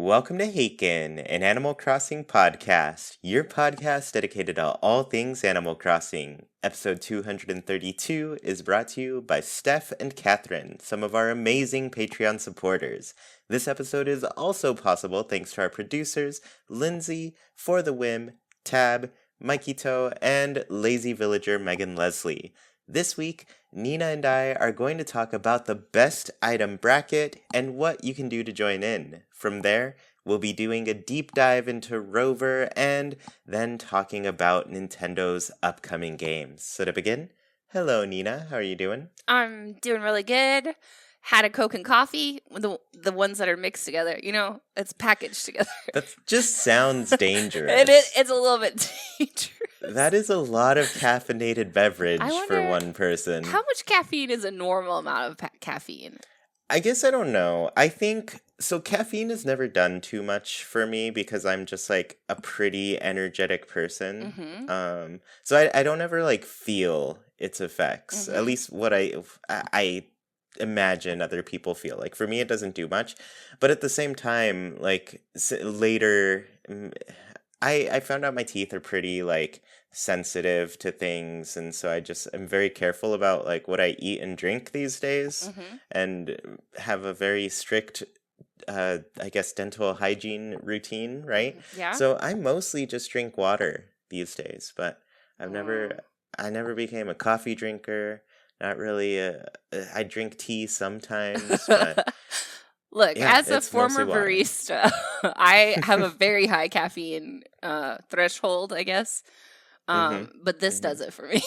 Welcome to Haken, an Animal Crossing podcast, your podcast dedicated to all things Animal Crossing. Episode 232 is brought to you by Steph and Catherine, some of our amazing Patreon supporters. This episode is also possible thanks to our producers, Lindsay, For the Whim, Tab, Mikey Toe, and Lazy Villager Megan Leslie. This week, Nina and I are going to talk about the best item bracket and what you can do to join in. From there, we'll be doing a deep dive into Rover and then talking about Nintendo's upcoming games. So to begin, hello Nina, how are you doing? I'm doing really good. Had a Coke and coffee, the ones that are mixed together. You know, it's packaged together. That just sounds dangerous. It's a little bit dangerous. That is a lot of caffeinated beverage I for wonder one person. How much caffeine is a normal amount of caffeine? I guess I don't know. I think, so caffeine has never done too much for me because I'm just like a pretty energetic person. Mm-hmm. So I don't ever like feel its effects. Mm-hmm. At least what I imagine other people feel. Like for me, it doesn't do much. But at the same time, like later, I found out my teeth are pretty like sensitive to things, and so I'm very careful about like what I eat and drink these days, Mm-hmm. and have a very strict I guess dental hygiene routine, right? Yeah. So I mostly just drink water these days, but I never became a coffee drinker. Not really. I drink tea sometimes, but Look, yeah, as a it's mostly former water. barista, I have a very high caffeine threshold, I guess. But this does it for me.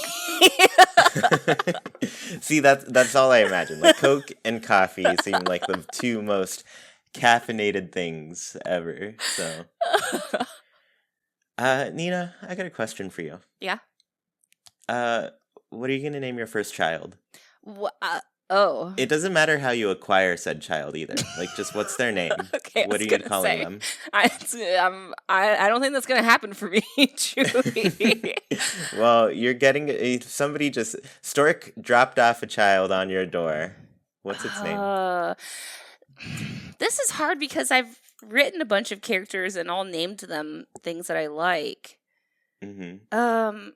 See, that's all I imagine. Like Coke and coffee seem like the two most caffeinated things ever. So, Nina, I got a question for you. Yeah. What are you gonna name your first child? Oh. It doesn't matter how you acquire said child either. Like, just what's their name? Okay, What are you calling them? I don't think that's gonna happen for me, truly. Well, you're getting Stork dropped off a child on your door. What's its name? This is hard because I've written a bunch of characters and all named them things that I like. Mm-hmm.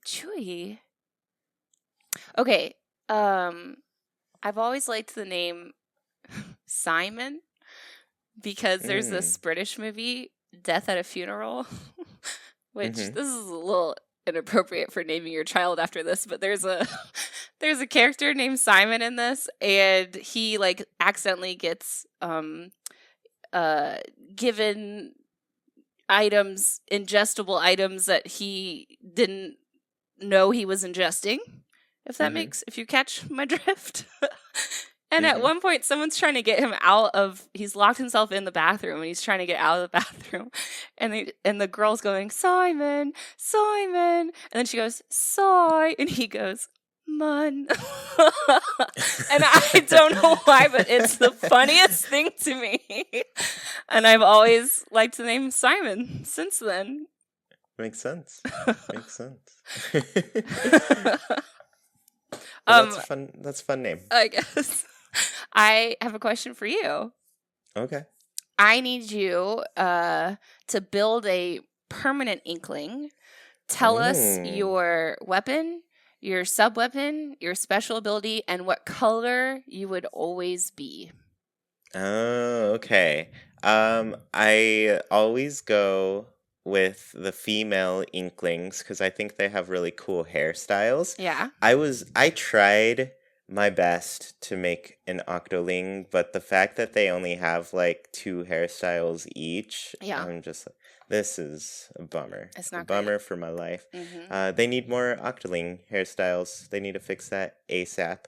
Chewy. Okay. I've always liked the name Simon because there's this British movie, Death at a Funeral, which this is a little inappropriate for naming your child after this, but there's a character named Simon in this, and he like accidentally gets given items, ingestible items that he didn't know he was ingesting. If that if you catch my drift. And at one point, someone's trying to get him he's locked himself in the bathroom, and he's trying to get out of the bathroom. And the girl's going, Simon, Simon. And then she goes, Sigh. And he goes, Mun. And I don't know why, but it's the funniest thing to me. And I've always liked the name Simon since then. Makes sense. Makes sense. Well, that's a fun name. I guess. I have a question for you. Okay. I need you to build a permanent inkling. Tell us your weapon, your sub-weapon, your special ability, and what color you would always be. Oh, okay. I always go with the female inklings because I think they have really cool hairstyles. Yeah. I tried my best to make an octoling, but the fact that they only have like 2 hairstyles each, I'm just like, this is a bummer. It's not a bummer for my life. They need more octoling hairstyles. They need to fix that ASAP.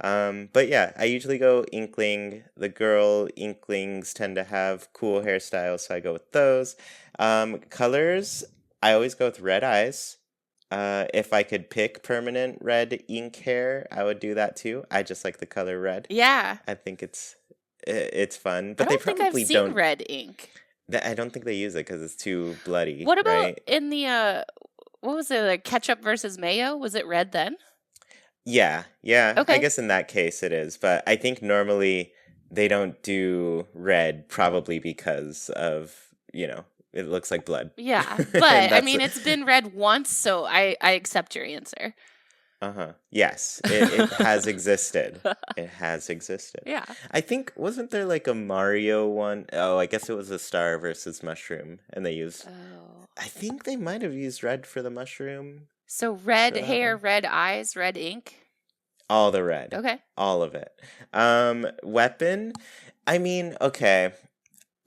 But yeah, I usually go inkling. The girl inklings tend to have cool hairstyles, so I go with those. Colors, I always go with red eyes. If I could pick permanent red ink hair, I would do that too. I just like the color red. Yeah. I think it's fun, but I don't think I've seen red ink. I don't think they use it because it's too bloody. What about right? in the what was it, like ketchup versus mayo? Was it red then? Yeah. Okay. I guess in that case it is, but I think normally they don't do red probably because of, it looks like blood. Yeah, And but I that's mean, it's been red once, so I accept your answer. Yes, it has existed. It has existed. Yeah. I think, wasn't there like a Mario one? Oh, I guess it was a star versus mushroom, and they used. Oh. I think they might have used red for the mushroom So red for that hair, one. red eyes, red ink. All the red, Okay. all of it. Weapon. I mean, okay.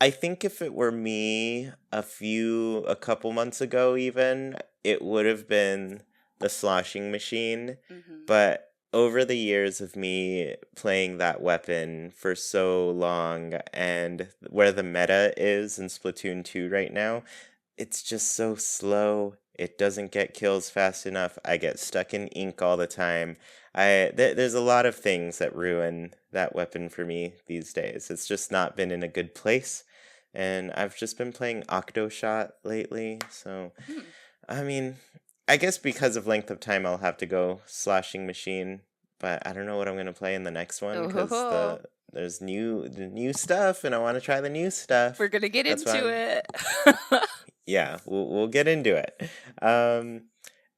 I think if it were me a couple months ago, even, it would have been the sloshing machine. Mm-hmm. But over the years of me playing that weapon for so long and where the meta is in Splatoon 2 right now, it's just so slow. It doesn't get kills fast enough. I get stuck in ink all the time. There's a lot of things that ruin that weapon for me these days. It's just not been in a good place. And I've just been playing Octoshot lately. So, Hmm. I mean, I guess because of length of time, I'll have to go sloshing machine. But I don't know what I'm gonna play in the next one because Oh, there's the new stuff, and I want to try the new stuff. we're gonna get That's why into it. yeah, we'll get into it.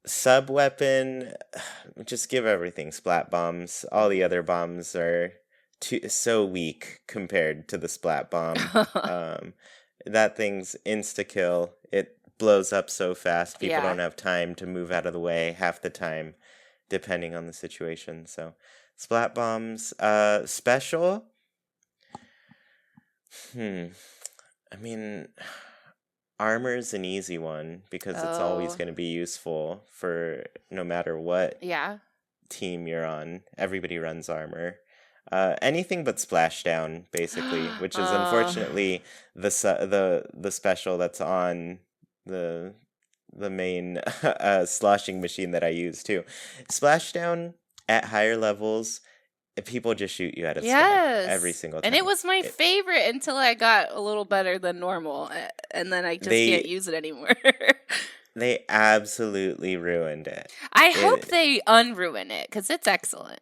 Sub weapon, just give everything splat bombs. All the other bombs are so weak compared to the splat bomb. That thing's insta kill. It blows up so fast. People Yeah. don't have time to move out of the way half the time, depending on the situation. So, splat bombs. Special. I mean, armor's an easy one because it's always Oh, going to be useful for no matter what yeah. team you're on. Everybody runs armor. Anything but splashdown, basically, which is Uh, unfortunately the special that's on the main sloshing machine that I use too. Splashdown at higher levels, people just shoot you out of sky every yes. single And it time. was my favorite until I got a little better than normal, and then I just can't They use it anymore. they absolutely ruined it. I hope It they unruin it because it's excellent.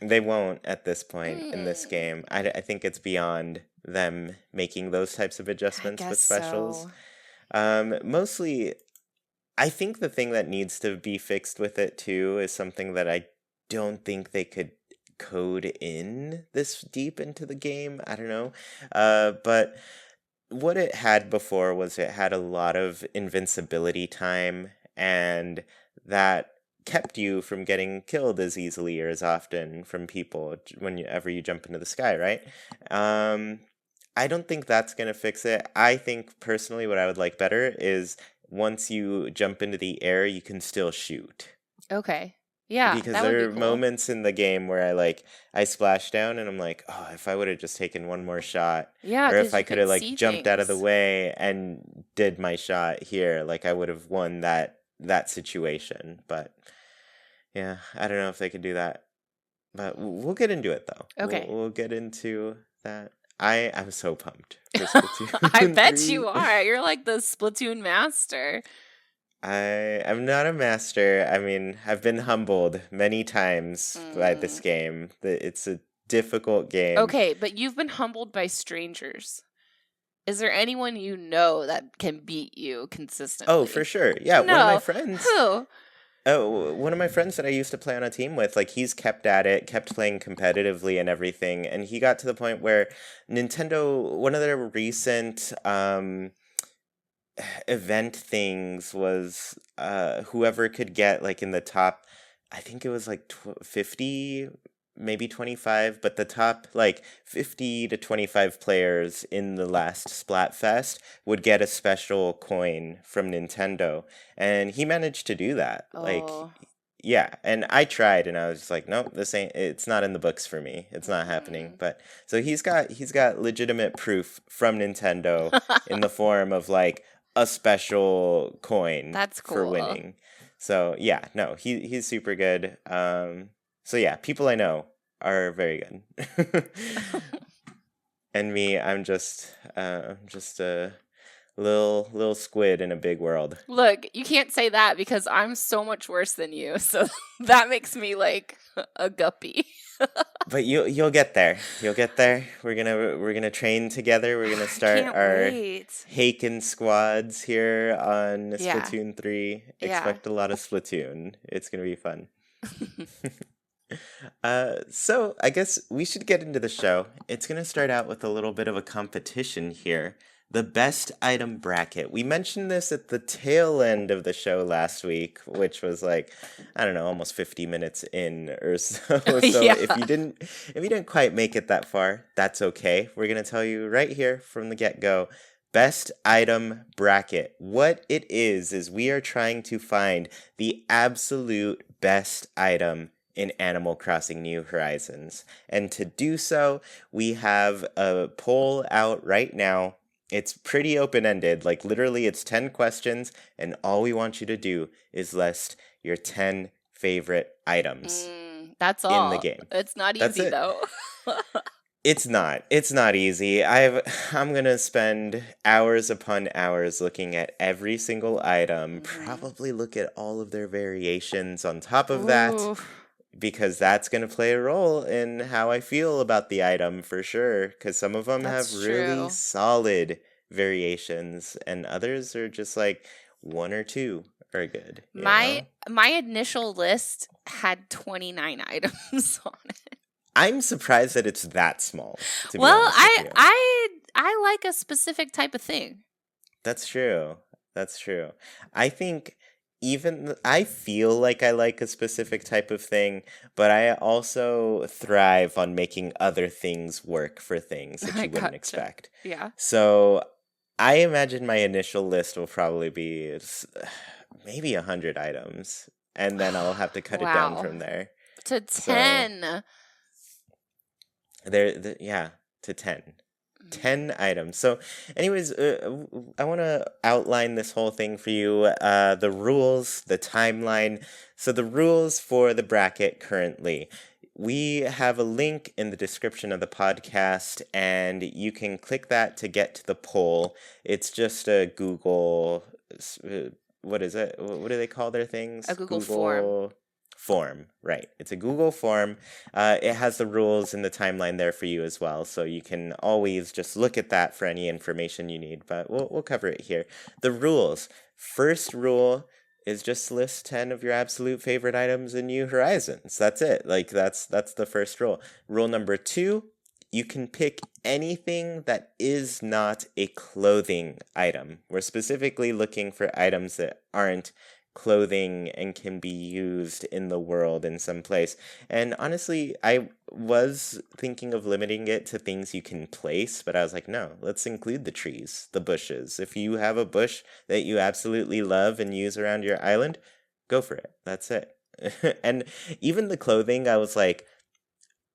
They won't at this point in this Mm, game. I think it's beyond them making those types of I adjustments guess with specials. so. Mostly, I think the thing that needs to be fixed with it too is something that I don't think they could code in this deep into the game. I don't know. But what it had before was it had a lot of invincibility time, and that kept you from getting killed as easily or as often from people whenever you jump into the sky, right? Um, I don't think that's going to fix it. I think personally what I would like better is once you jump into the air, you can still shoot. Okay. Yeah, Because that would be there are cool. moments in the game where I splash down and I'm like, oh, if I would have just taken one more shot, Yeah, or if because I you could can have see jumped out of the things. way and did my shot here, I would have won that situation. But yeah, I don't know if they could do that. But we'll get into it though. We'll Okay. we'll get into that. I'm so pumped for I Splatoon bet you 3. are. You're like the Splatoon master. I'm not a master. I mean, I've been humbled many times by this Mm. game. It's a difficult game. Okay, but you've been humbled by strangers. Is there anyone you know that can beat you Oh, for consistently? sure. Yeah, No. Who? one of my friends that I used to play on a team with, he's kept at it, kept playing competitively and everything, and he got to the point where one of their recent event things was whoever could get in the top, I think it was 50, maybe 25, but the top 50 to 25 players in the last Splatfest would get a special coin from Nintendo, and he managed to do that. Oh. Yeah, and I tried and I was just like, nope, it's not in the books for me. It's not happening. Mm. But so he's got legitimate proof from Nintendo in the form of a special coin That's for cool. winning. So yeah, no, he's super good. So yeah, people I know are very good. And me, I'm just a Little squid in a big world. Look, you can't say that because I'm so much worse than you. So that makes me like a guppy. But you'll get there. You'll get there. We're gonna train together. We're gonna I start can't our wait. Haken squads here on Yeah. Splatoon 3. Yeah. Expect a lot of Splatoon. It's gonna be fun. So I guess we should get into the show. It's gonna start out with a little bit of a competition here. The best item bracket. We mentioned this at the tail end of the show last week, which was like, I don't know, almost 50 minutes in or so. So Yeah. if you didn't quite make it that far, that's okay. We're gonna tell you right here from the get-go. Best item bracket. What it is we are trying to find the absolute best item in Animal Crossing New Horizons. And to do so, we have a poll out right now. It's pretty open-ended. Like, literally, it's 10 questions, and all we want you to do is list your 10 favorite items That's all. in the game. It's not That's easy, it. though. It's not easy. I'm gonna spend hours upon hours looking at every single item, probably look at all of their variations on top of that, Ooh. because that's gonna play a role in how I feel about the item for sure. Because some of them That's have really true. solid variations, and others are just like one or two are good. you know? My initial list had 29 items on it. I'm surprised that it's that small. To be Well, honest with you. I like a specific type of thing. That's true. That's true. I think I feel like I like a specific type of thing, but I also thrive on making other things work for things that you wouldn't Gotcha. expect. Yeah. So I imagine my initial list will probably be maybe 100 items, and then I'll have to cut it down Wow. from there. To 10. Yeah, to 10. 10 items. So, anyways, I want to outline this whole thing for you. The rules, the timeline. So, the rules for the bracket currently. We have a link in the description of the podcast, and you can click that to get to the poll. It's just a Google. What is it? What do they call their things? A Google form. Form, right. It's a Google form. It has the rules and the timeline there for you as well, so you can always just look at that for any information you need, but we'll cover it here. The rules. First rule is just list 10 of your absolute favorite items in New Horizons. That's it. Like, that's the first rule. Rule number 2, you can pick anything that is not a clothing item. We're specifically looking for items that aren't clothing and can be used in the world in some place. And honestly, I was thinking of limiting it to things you can place, but I was like, no, let's include the trees, the bushes. If you have a bush that you absolutely love and use around your island, go for it. That's it. And even the clothing, I was like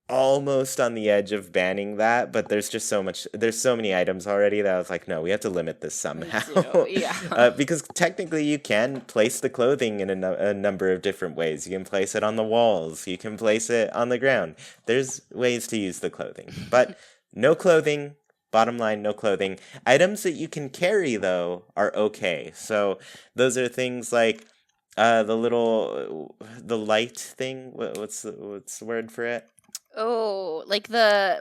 almost on the edge of banning that, but there's so many items already that I was like, no, we have to limit this somehow. Yeah. Because technically you can place the clothing in a number of different ways. You can place it on the walls, you can place it on the ground. There's ways to use the clothing, but no clothing. Bottom line, no clothing. Items that you can carry, though, are okay. So those are things like the light thing. What's the word for it? Oh, like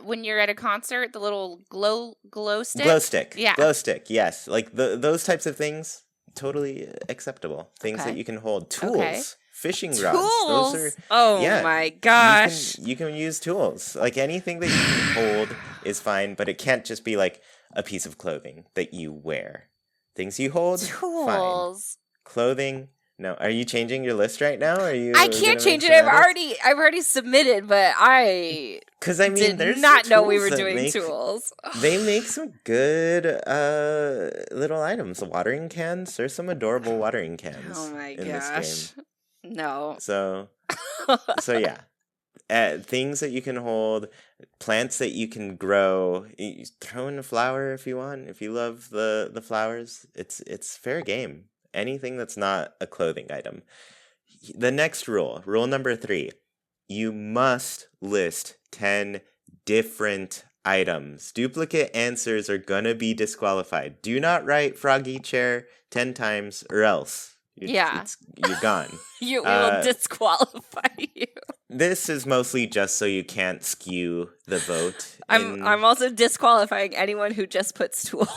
when you're at a concert, the little glow stick? Glow stick. Yeah. Glow stick, yes. Like those types of things, totally acceptable. Things that you can hold. Tools. Okay. Fishing rods. Tools? Those are, oh yeah, my gosh. You can use tools. Like anything that you can hold is fine, but it can't just be like a piece of clothing that you wear. Things you hold, fine. Tools. Clothing, no. Are you changing your list right now? Are you? I can't change it. I've already submitted, but I because I mean, did there's not some know we tools were that doing tools. They make some good little items. Watering cans. There's some adorable watering cans Oh my in gosh. this game. No. So yeah. Things that you can hold, plants that you can grow. You throw in a flower if you want. If you love the flowers, it's fair game. Anything that's not a clothing item. The next rule number 3, you must list 10 different items. Duplicate answers are gonna be disqualified. Do not write froggy chair 10 times or else. Yeah. You're gone. We will disqualify you. This is mostly just so you can't skew the vote. I'm also disqualifying anyone who just puts tools.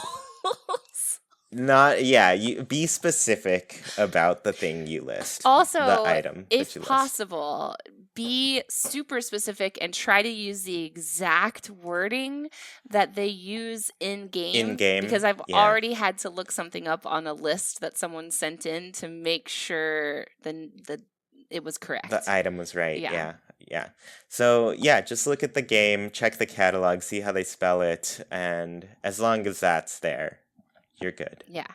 You be specific about the thing you list. Also, the item if that you possible, be super specific and try to use the exact wording that they use in game. In game, because I've already had to look something up on a list that someone sent in to make sure that it was correct. The item was right. Yeah. So just look at the game, check the catalog, see how they spell it, and as long as that's there, you're good. Yeah.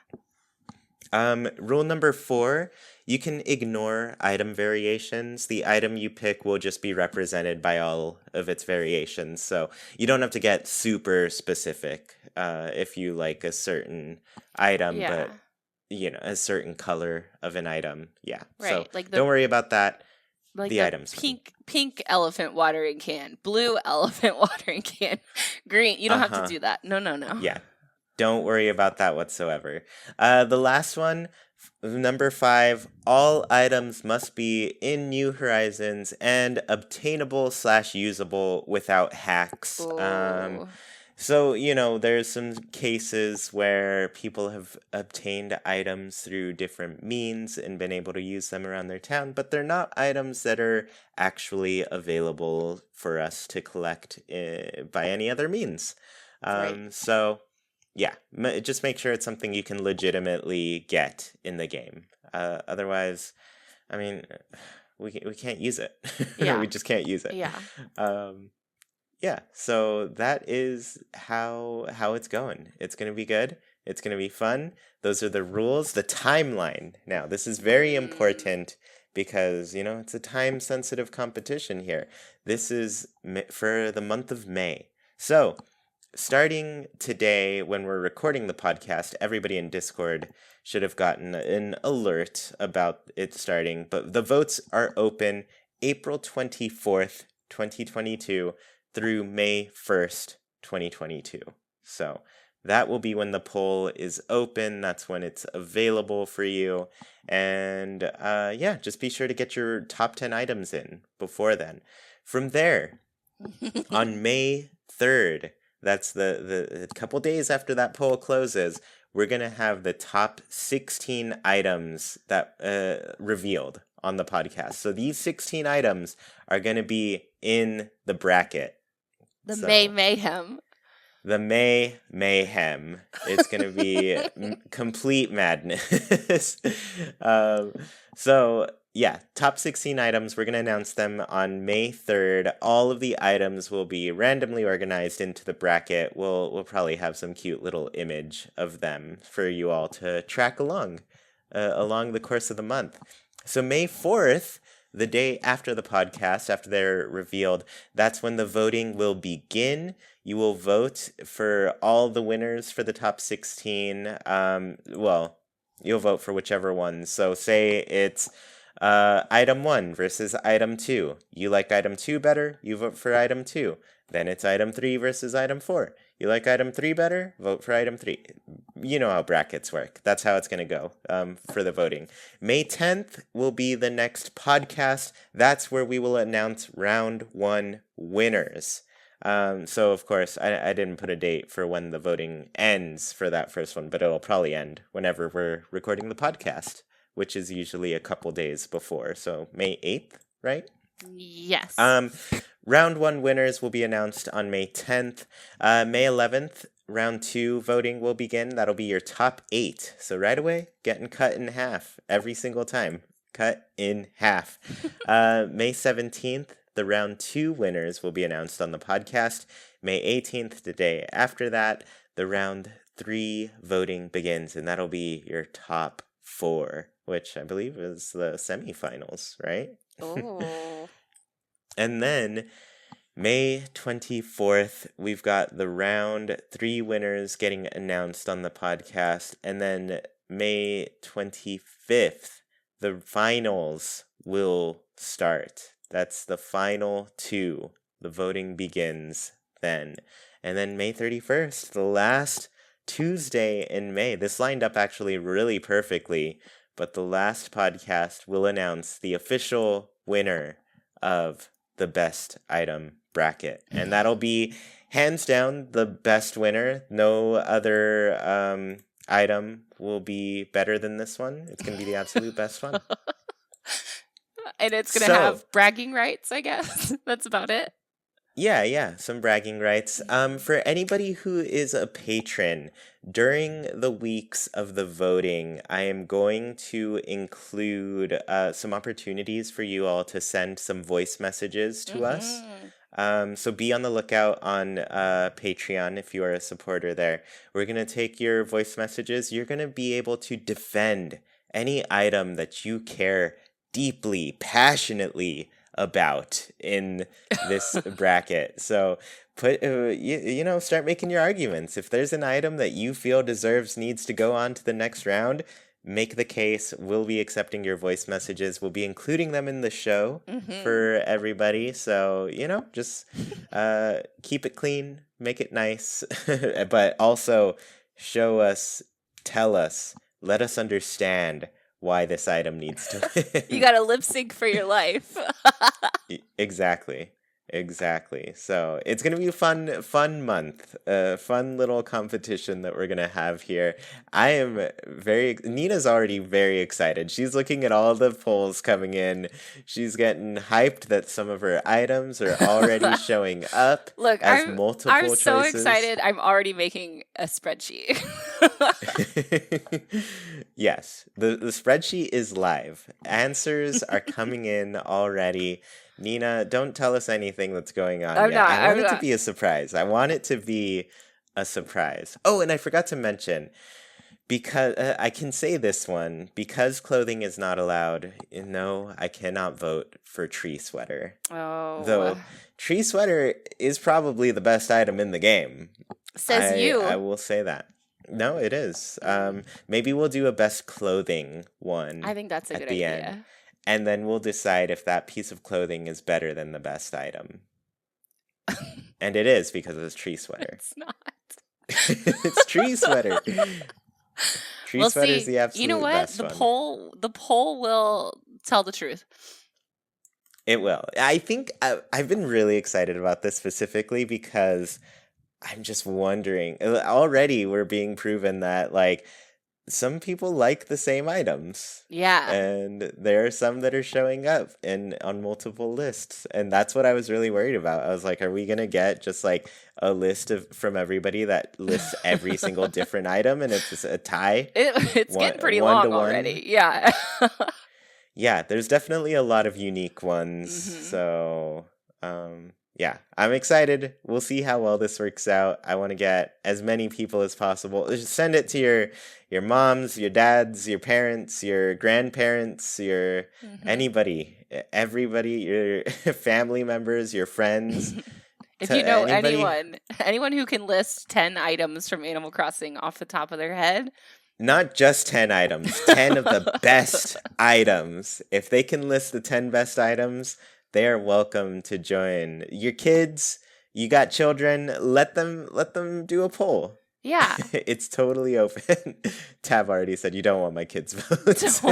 Rule number 4, you can ignore item variations. The item you pick will just be represented by all of its variations. So you don't have to get super specific if you like a certain item, but a certain color of an item. Yeah. Right. So don't worry about that. Like the items. Pink elephant watering can, blue elephant watering can, green. You don't have to do that. No. Yeah. Don't worry about that whatsoever. The last one, number 5, all items must be in New Horizons and obtainable/usable without hacks. So, there's some cases where people have obtained items through different means and been able to use them around their town, but they're not items that are actually available for us to collect by any other means. Right. So, just make sure it's something you can legitimately get in the game. Otherwise, I mean, we can't use it. Yeah. We just can't use it. Yeah. So that is how it's going. It's going to be good. It's going to be fun. Those are the rules. The timeline. Now, this is very important because, it's a time-sensitive competition here. This is for the month of May. So, starting today, when we're recording the podcast, everybody in Discord should have gotten an alert about it starting. But the votes are open April 24th, 2022 through May 1st, 2022. So that will be when the poll is open. That's when it's available for you. And just be sure to get your top 10 items in before then. From there, on May 3rd, that's the couple days after that poll closes, we're going to have the top 16 items that revealed on the podcast. So these 16 items are going to be in the bracket. May Mayhem. The May Mayhem. It's going to be complete madness. Top 16 items. We're going to announce them on May 3rd. All of the items will be randomly organized into the bracket. We'll probably have some cute little image of them for you all to track along the course of the month. So May 4th, the day after the podcast, after they're revealed, that's when the voting will begin. You will vote for all the winners for the top 16. You'll vote for whichever one. So say it's item 1 versus item 2. You like item 2 better, you vote for item 2. Then it's item 3 versus item 4. You like item 3 better, vote for item 3. You know how brackets work. That's how it's going to go for the voting. May 10th will be the next podcast. That's where we will announce round 1 winners. So, of course, I didn't put a date for when the voting ends for that first one, but it'll probably end whenever we're recording the podcast, which is usually a couple days before. So May 8th, right? Yes. Round 1 winners will be announced on May 10th. May 11th, round 2 voting will begin. That'll be your top 8. So right away, getting cut in half every single time. Cut in half. May 17th, the round 2 winners will be announced on the podcast. May 18th, the day after that, the round 3 voting begins, and that'll be your top 4, which I believe is the semifinals, right? Oh. And then May 24th, we've got the round 3 winners getting announced on the podcast. And then May 25th, the finals will start. That's the final 2. The voting begins then. And then May 31st, the last Tuesday in May. This lined up actually really perfectly, but the last podcast will announce the official winner of the best item bracket. And that'll be hands down the best winner. No other item will be better than this one. It's going to be the absolute best one. And it's going to have bragging rights, I guess. That's about it. Yeah, some bragging rights. For anybody who is a patron, during the weeks of the voting, I am going to include some opportunities for you all to send some voice messages to us. So be on the lookout on Patreon if you are a supporter there. We're going to take your voice messages. You're going to be able to defend any item that you care deeply, passionately about in this bracket. So put start making your arguments. If there's an item that you feel needs to go on to the next round, make the case. We'll be accepting your voice messages. We'll be including them in the show for everybody. So, just keep it clean, make it nice, but also show us, tell us, let us understand why this item needs to win. You got to lip sync for your life. Exactly. So it's going to be a fun month, a fun little competition that we're going to have here. I am Nina's already very excited. She's looking at all the polls coming in. She's getting hyped that some of her items are already showing up. Look, as multiple choices. I'm so excited. I'm already making a spreadsheet. Yes, the spreadsheet is live. Answers are coming in already. Nina, don't tell us anything that's going on yet. I want it to be a surprise. Oh, and I forgot to mention, because I can say this one, because clothing is not allowed, no, I cannot vote for tree sweater. Oh. Though tree sweater is probably the best item in the game. Says you. I will say that. No, it is. Maybe we'll do a best clothing one. I think that's a good idea. End. And then we'll decide if that piece of clothing is better than the best item. And it is, because it's tree sweater. It's not. It's tree sweater. Tree sweater is the absolute best one. The poll will tell the truth. It will. I think I've been really excited about this specifically because I'm just wondering. Already we're being proven that, some people like the same items. Yeah. And there are some that are showing up on multiple lists. And that's what I was really worried about. I was like, are we going to get just a list from everybody that lists every single different item and it's just a tie? It's getting pretty long already. Yeah. Yeah, there's definitely a lot of unique ones. So, yeah, I'm excited. We'll see how well this works out. I want to get as many people as possible. Just send it to your moms, your dads, your parents, your grandparents, your anybody, everybody, your family members, your friends. If you know anyone who can list 10 items from Animal Crossing off the top of their head. Not just 10 items, 10 of the best items. If they can list the 10 best items, they are welcome to join. Your kids, you got children, let them do a poll. Yeah. It's totally open. Tab already said you don't want my kids' votes.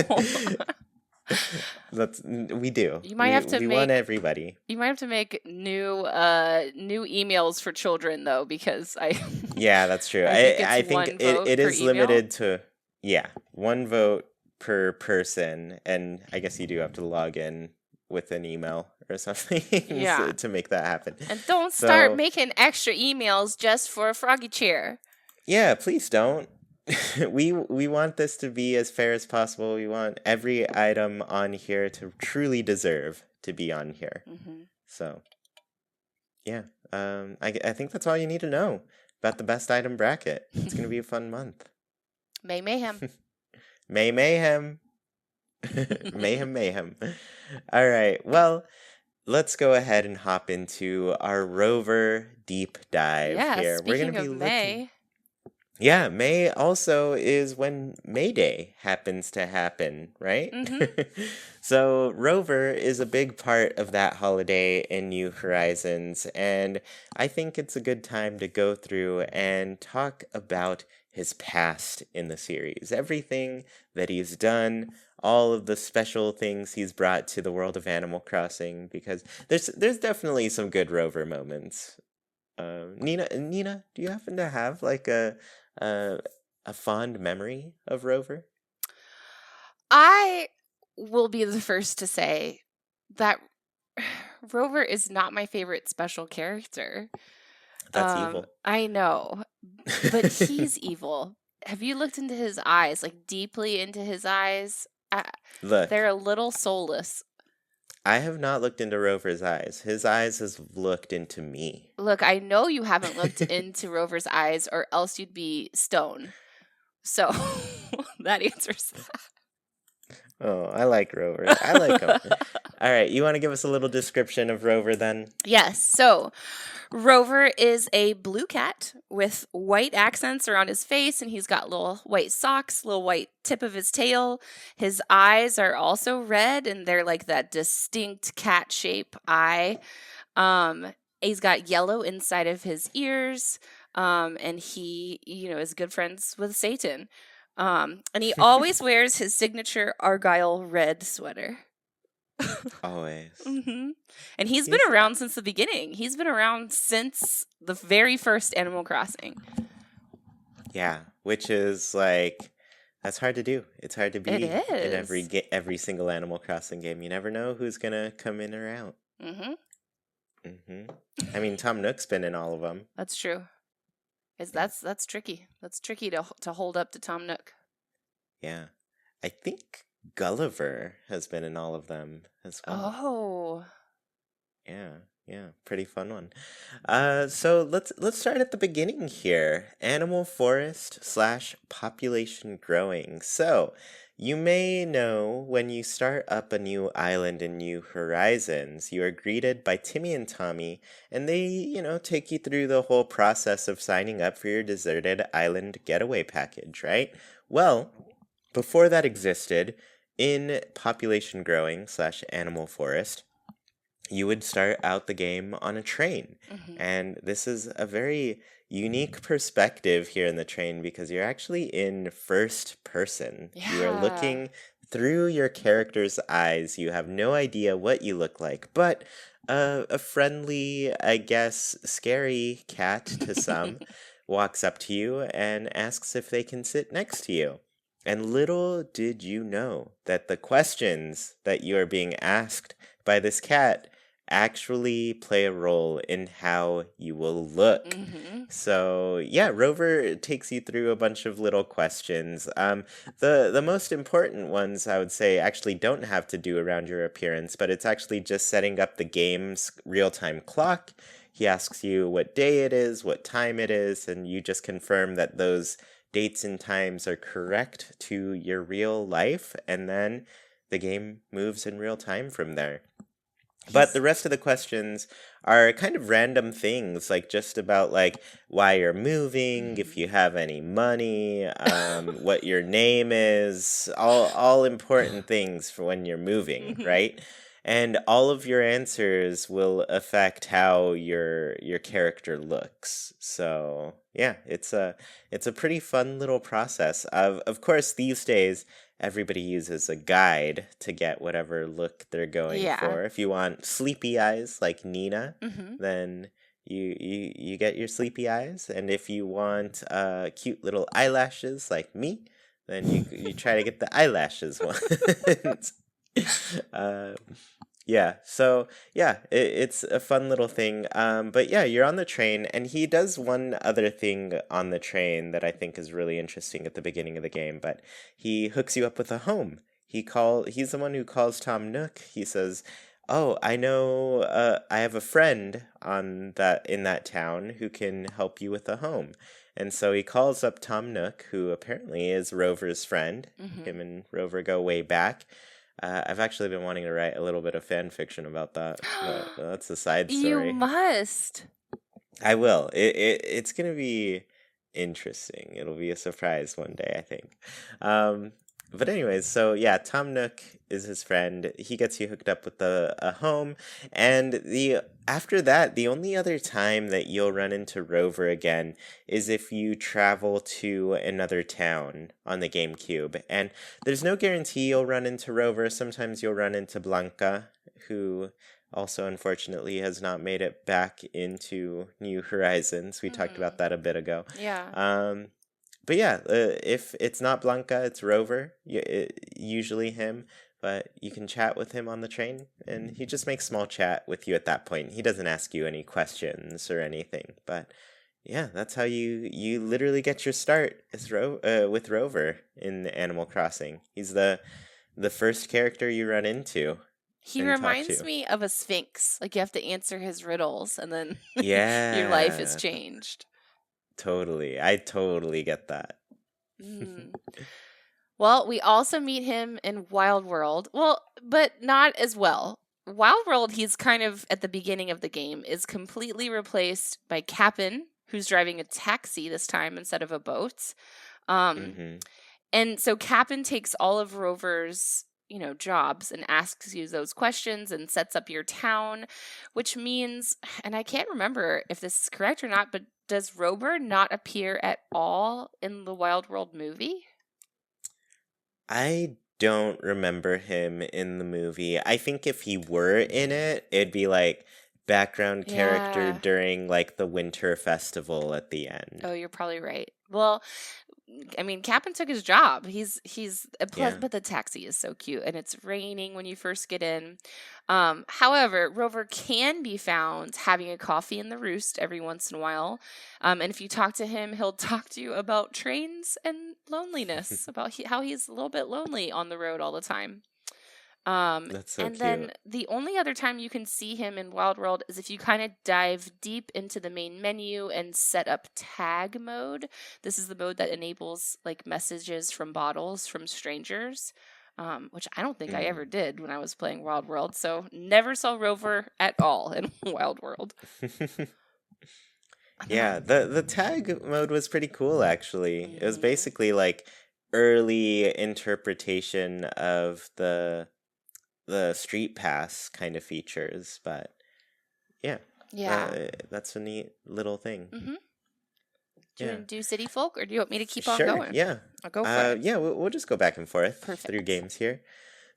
We do. You might have to we want everybody. You might have to make new emails for children though, because Yeah, that's true. I think it is limited to one vote per person, and I guess you do have to log in with an email or something to make that happen. And don't start making extra emails just for a froggy chair. Yeah, please don't. We want this to be as fair as possible. We want every item on here to truly deserve to be on here. So, yeah, I think that's all you need to know about the best item bracket. It's going to be a fun month. May mayhem. May mayhem. Mayhem. All right, well, let's go ahead and hop into our Rover deep dive here. We're going to be looking. Yeah, May also is when May Day happens to happen, right? Mm-hmm. So Rover is a big part of that holiday in New Horizons, and I think it's a good time to go through and talk about his past in the series. Everything that he's done, all of the special things he's brought to the world of Animal Crossing, because there's definitely some good Rover moments. Nina, do you happen to have like a a fond memory of Rover? I will be the first to say that Rover is not my favorite special character. That's evil. I know, but he's evil. Have you looked into his eyes, like deeply into his eyes? They're Look, a little soulless. I have not looked into Rover's eyes. His eyes has looked into me. Look, I know you haven't looked into Rover's eyes, or else you'd be stone. So that answers Oh, I like Rover. I like him. that. All right, you want to give us a little description of Rover then? Yes. So Rover is a blue cat with white accents around his face, and he's got little white socks, little white tip of his tail. His eyes are also red, and they're like that distinct cat shape eye. He's got yellow inside of his ears, and he, is good friends with Satan. And he always wears his signature Argyle red sweater. Always. hmm And he's been He's around since the beginning. He's been around since the very first Animal Crossing. Yeah, which is like that's hard to do. It's hard to It be in is. every single Animal Crossing game. You never know who's gonna come in or out. Mm-hmm. I mean, Tom Nook's been in all of them. That's true. Yeah. That's tricky. That's tricky to hold up to Tom Nook. Yeah. I think Gulliver has been in all of them as well. Oh. Yeah, pretty fun one. So let's start at the beginning here. Animal forest slash population growing. So you may know when you start up a new island in New Horizons, you are greeted by Timmy and Tommy, and they, take you through the whole process of signing up for your deserted island getaway package, right? Well, before that existed, in population growing slash animal forest, you would start out the game on a train. Mm-hmm. And this is a very unique perspective here in the train because you're actually in first person. You are Yeah. looking through your character's eyes. You have no idea what you look like, but a friendly, I guess, scary cat to some walks up to you and asks if they can sit next to you. And little did you know that the questions that you are being asked by this cat actually play a role in how you will look. Mm-hmm. So yeah, Rover takes you through a bunch of little questions. The most important ones I would say actually don't have to do around your appearance, but it's actually just setting up the game's real-time clock. He asks you what day it is, what time it is, and you just confirm that those dates and times are correct to your real life, and then the game moves in real time from there. But the rest of the questions are kind of random things, like just about like why you're moving, if you have any money, what your name is, all important things for when you're moving, Mm-hmm. right? And all of your answers will affect how your character looks. So yeah, it's a pretty fun little process. Of course, these days everybody uses a guide to get whatever look they're going Yeah. for. If you want sleepy eyes like Nina, Mm-hmm. then you get your sleepy eyes, and if you want cute little eyelashes like me, then you try to get the eyelashes ones. uh, yeah, so yeah, it's a fun little thing. But yeah, you're on the train, and he does one other thing on the train that I think is really interesting at the beginning of the game. But he hooks you up with a home. He's the one who calls Tom Nook. He says, "Oh, I know. I have a friend in that town who can help you with a home." And so he calls up Tom Nook, who apparently is Rover's friend. Mm-hmm. Him and Rover go way back. I've actually been wanting to write a little bit of fan fiction about that, but that's a side You story. must. I will. It's gonna be Interesting. It'll be a surprise one day, I think. But anyways, so yeah, Tom Nook is his friend. He gets you hooked up with a home, and the after that, the only other time that you'll run into Rover again is if you travel to another town on the GameCube. And there's no guarantee you'll run into Rover. Sometimes you'll run into Blanca, who also unfortunately has not made it back into New Horizons. We talked about that a bit ago. Yeah. But yeah, if it's not Blanca, it's Rover, usually him. But you can chat with him on the train, and he just makes small chat with you at that point. He doesn't ask you any questions or anything. But yeah, that's how you literally get your start with Rover in Animal Crossing. He's the first character you run into. He reminds me of a sphinx. Like, you have to answer his riddles, and then Yeah, your life is changed. Totally. I totally get that. Well, we also meet him in Wild World. Well, but not as well. Wild World, he's kind of at the beginning of the game, is completely replaced by Cap'n, who's driving a taxi this time instead of a boat. And so Cap'n takes all of Rover's jobs and asks you those questions and sets up your town, which means, and I can't remember if this is correct or not, but does Rover not appear at all in the Wild World movie? I don't remember him in the movie. I think if he were in it, it'd be like background character during like the winter festival at the end. Oh, you're probably right. Well, I mean, Cap'n took his job. He's plus, but the taxi is so cute, and it's raining when you first get in. However, Rover can be found having a coffee in the roost every once in a while, and if you talk to him, he'll talk to you about trains and loneliness, about how he's a little bit lonely on the road all the time. That's so cute. Then the only other time you can see him in Wild World is if you kind of dive deep into the main menu and set up tag mode. This is the mode that enables like messages from bottles from strangers, which I don't think I ever did when I was playing Wild World. So never saw Rover at all in Wild World. Yeah, the tag mode was pretty cool actually. It was basically like early interpretation of the street pass kind of features, but yeah, that's a neat little thing. Do you want to do City Folk, or do you want me to keep on Sure, going? yeah, I'll go for it. Yeah, we'll just go back and forth through games here.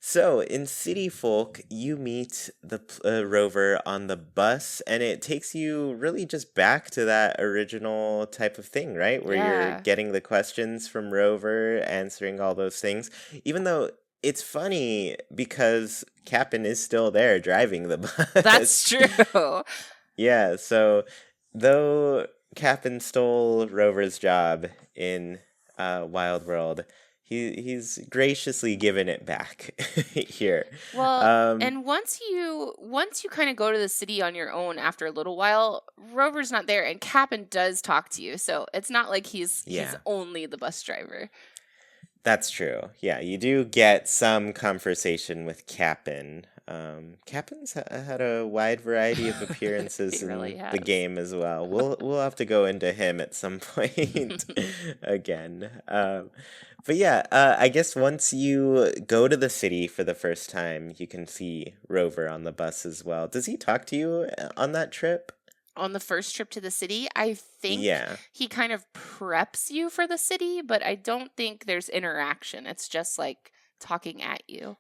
So in City Folk, you meet the Rover on the bus, and it takes you really just back to that original type of thing, right? Where you're getting the questions from Rover, answering all those things, even though it's funny because Cap'n is still there driving the bus. That's true. Yeah, so though Cap'n stole Rover's job in Wild World, he's graciously given it back here. Well, and once you kind of go to the city on your own after a little while, Rover's not there, and Cap'n does talk to you, so it's not like he's only the bus driver. That's true. Yeah, you do get some conversation with Cap'n. Cap'n's had a wide variety of appearances in the game as well. We'll have to go into him at some point again. But yeah, I guess once you go to the city for the first time, you can see Rover on the bus as well. Does he talk to you on that trip? On the first trip to the city, I think he kind of preps you for the city, but I don't think there's interaction. It's just like talking at you.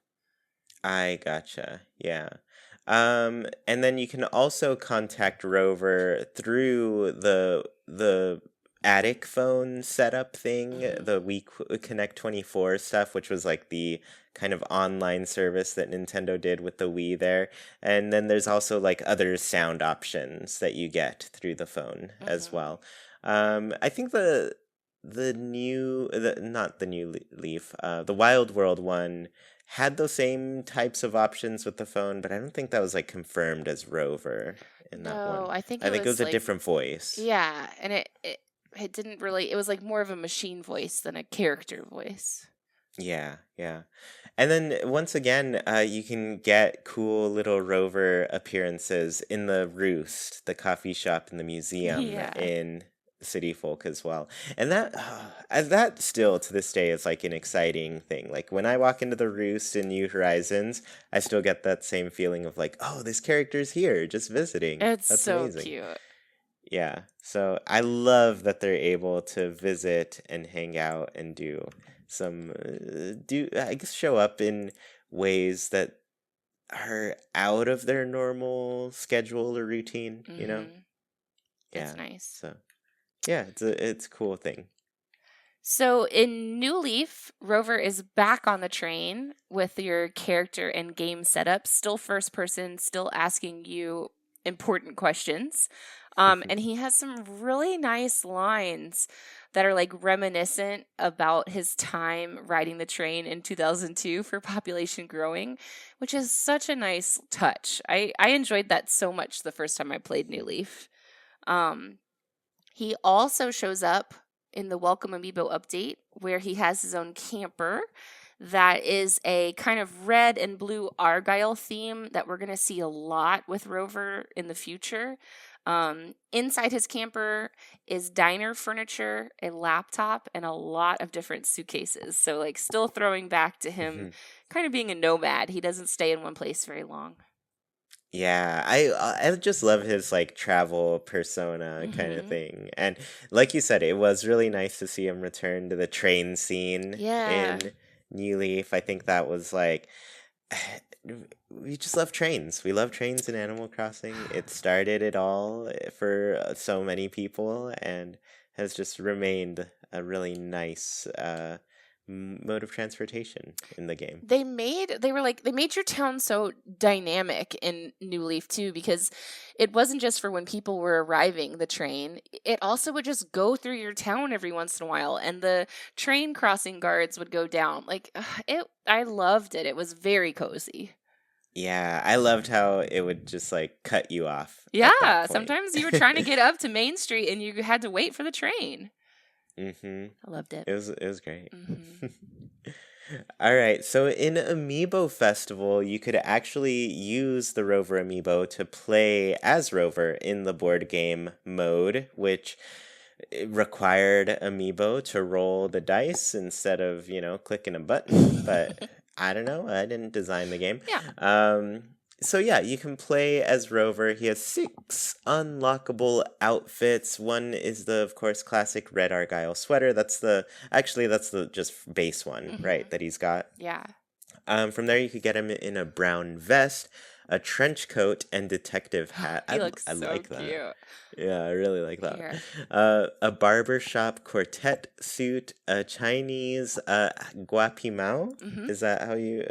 I gotcha. Yeah. And then you can also contact Rover through the attic phone setup thing, the Wii Connect 24 stuff, which was like the kind of online service that Nintendo did with the Wii there. And then there's also like other sound options that you get through the phone as well. I think the Wild World one had those same types of options with the phone, but I don't think that was like confirmed as Rover in that one. No, I think it was like, a different voice. Yeah, and it didn't really, it was like more of a machine voice than a character voice. Yeah. And then once again, you can get cool little Rover appearances in the Roost, the coffee shop in the museum in city folk as well. And that still to this day is like an exciting thing. Like when I walk into the Roost in New Horizons, I still get that same feeling of like, oh, this character's here just visiting. It's That's so amazing. cute. Yeah. So I love that they're able to visit and hang out and do some I guess show up in ways that are out of their normal schedule or routine, you know? It's Yeah. nice. So yeah, it's a cool thing. So in New Leaf, Rover is back on the train with your character and game setup, still first person, still asking you important questions. And he has some really nice lines that are like reminiscent about his time riding the train in 2002 for Population Growing, which is such a nice touch. I enjoyed that so much the first time I played New Leaf. He also shows up in the Welcome Amiibo update where he has his own camper that is a kind of red and blue Argyle theme that we're going to see a lot with Rover in the future. Inside his camper is diner furniture, a laptop, and a lot of different suitcases. So, like, still throwing back to him kind of being a nomad. He doesn't stay in one place very long. Yeah, I just love his like travel persona kind of thing. And like you said, it was really nice to see him return to the train scene Yeah. in New Leaf. I think that was like we just love trains. We love trains in Animal Crossing. It started it all for so many people and has just remained a really nice mode of transportation in the game. They made your town so dynamic in New Leaf too, because it wasn't just for when people were arriving the train. It also would just go through your town every once in a while, and the train crossing guards would go down. Like I loved it. It was very cozy. Yeah, I loved how it would just like cut you off at Yeah, that point. sometimes you were trying to get up to Main Street and you had to wait for the train. I loved it. It was great. All right, so in Amiibo Festival, you could actually use the Rover Amiibo to play as Rover in the board game mode, which required Amiibo to roll the dice instead of, clicking a button. But I don't know, I didn't design the game. Yeah. So yeah, you can play as Rover. He has 6 unlockable outfits. One is the, of course, classic red Argyle sweater. That's the just base one, right, that he's got. Yeah. From there, you could get him in a brown vest, a trench coat, and detective hat. He looks I so like that. cute. Yeah, I really like that. Yeah. A barbershop quartet suit, a Chinese guapimao. Is that how you...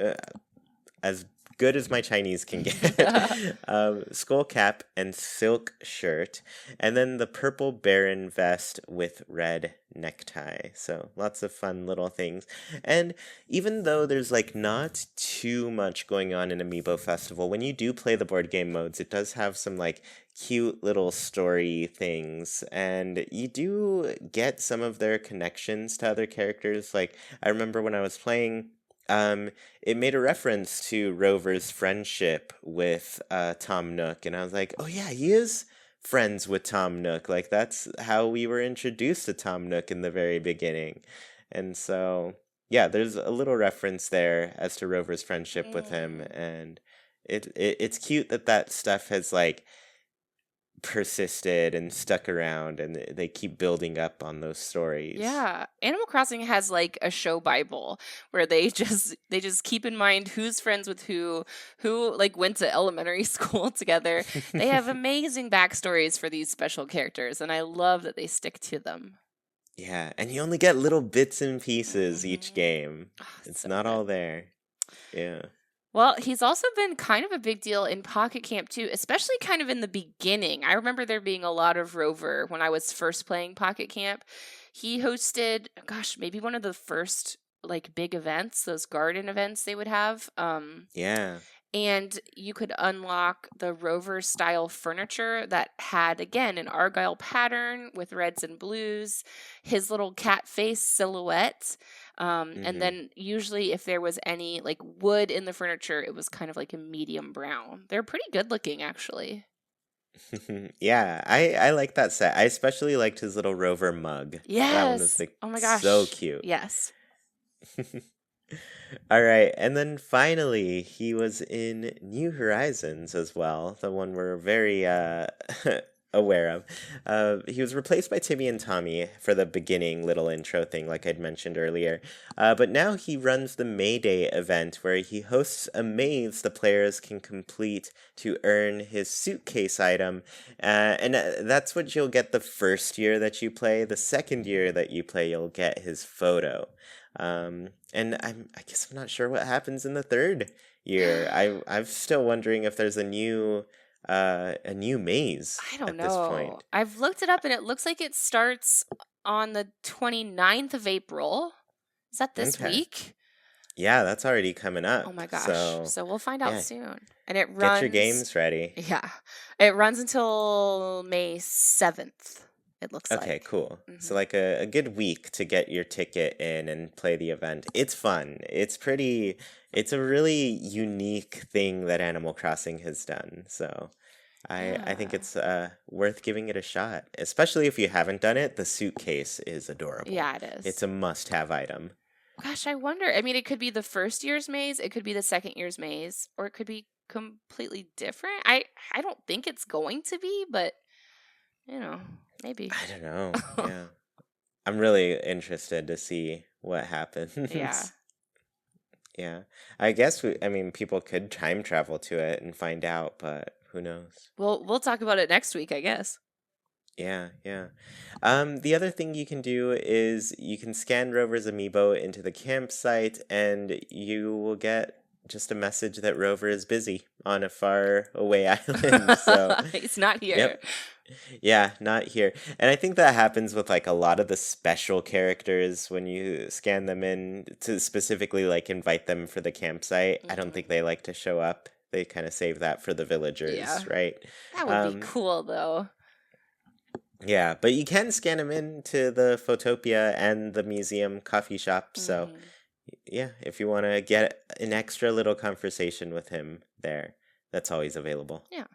as good as my Chinese can get. Skull cap and silk shirt. And then the purple Baron vest with red necktie. So lots of fun little things. And even though there's like not too much going on in Amiibo Festival, when you do play the board game modes, it does have some like cute little story things. And you do get some of their connections to other characters. Like I remember when I was playing, it made a reference to Rover's friendship with Tom Nook, and I was like, oh yeah, he is friends with Tom Nook. Like that's how we were introduced to Tom Nook in the very beginning. And so yeah, there's a little reference there as to Rover's friendship with him, and it's cute that stuff has like persisted and stuck around, and they keep building up on those stories. Yeah, Animal Crossing has like a show bible where they just keep in mind who's friends with who like went to elementary school together. They have amazing backstories for these special characters, and I love that they stick to them. Yeah, and you only get little bits and pieces each game. It's so not good. All there. Yeah. Well, he's also been kind of a big deal in Pocket Camp too, especially kind of in the beginning. I remember there being a lot of Rover when I was first playing Pocket Camp. He hosted, maybe one of the first like big events, those garden events they would have. Yeah. And you could unlock the Rover style furniture that had, again, an Argyle pattern with reds and blues, his little cat face silhouette. And then usually if there was any like wood in the furniture, it was kind of like a medium brown. They're pretty good looking, actually. Yeah, I like that set. I especially liked his little Rover mug. That one was Yes. like Oh my so gosh. cute. Yes. All right, and then finally, he was in New Horizons as well, the one we're very aware of. He was replaced by Timmy and Tommy for the beginning little intro thing, like I'd mentioned earlier. But now he runs the Mayday event, where he hosts a maze the players can complete to earn his suitcase item. And that's what you'll get the first year that you play. The second year that you play, you'll get his photo. And I guess I'm not sure what happens in the third year. I'm still wondering if there's a new maze I don't at this know. point. I've looked it up and it looks like it starts on the 29th of April. Is that this Okay. week? Yeah, that's already coming Oh up. my gosh. So So we'll find out yeah, soon. And it get your runs, games ready. yeah, it runs until May 7th, it looks Okay, like. cool. So Hmm. like a good week to get your ticket in and play the event. It's fun. It's a really unique thing that Animal Crossing has done. So I think Yeah. it's worth giving it a shot. Especially if you haven't done it, the suitcase is adorable. Yeah, it It's is. a must-have item. Gosh, I wonder. I mean, it could be the first year's maze, it could be the second year's maze, or it could be completely different. I don't think it's going to be, but maybe. I don't know. Yeah. I'm really interested to see what Yeah. happens. Yeah. I guess I mean people could time travel to it and find out, but who knows? We'll talk about it next week, I guess. Yeah, yeah. The other thing you can do is you can scan Rover's amiibo into the campsite, and you will get just a message that Rover is busy on a far away island. So, It's not here. yep. Yeah, not here. And I think that happens with like a lot of the special characters when you scan them in to specifically like invite them for the campsite. I don't Mhm. think they like to show up. They kind of save that for the Yeah. villagers, right? That would be Um, cool though. yeah, but you can scan them into the Photopia and the museum coffee shop. So, Hmm. yeah, if you want to get an extra little conversation with him there, that's always available. Yeah.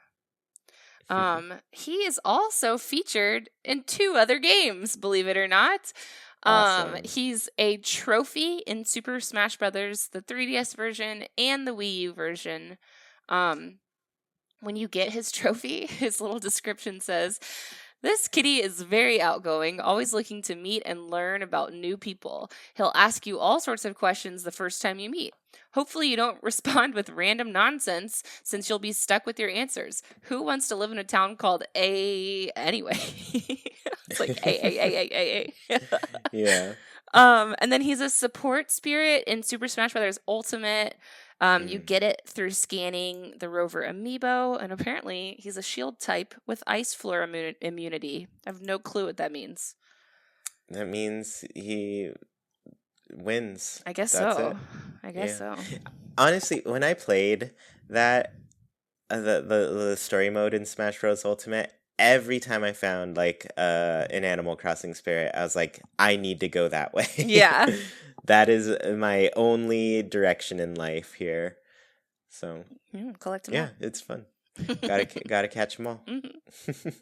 He is also featured in two other games, believe it or not. Awesome. He's a trophy in Super Smash Brothers, the 3DS version and the Wii U version. Um, when you get his trophy, his little description says, "This kitty is very outgoing, always looking to meet and learn about new people. He'll ask you all sorts of questions the first time you meet. Hopefully, you don't respond with random nonsense since you'll be stuck with your answers. Who wants to live in a town called A anyway?" It's like A. Yeah. And then he's a support spirit in Super Smash Brothers Ultimate. You Mm. get it through scanning the Rover amiibo, and apparently he's a shield type with ice floor immunity. I have no clue what that means. That means he wins. I guess That's so. it. I guess Yeah. so. Honestly, when I played that the story mode in Smash Bros Ultimate, every time I found like an Animal Crossing spirit, I was like, I need to go that way. Yeah. That is my only direction in life here. So, Collect them yeah, all. it's fun. Gotta catch them all. Mhm.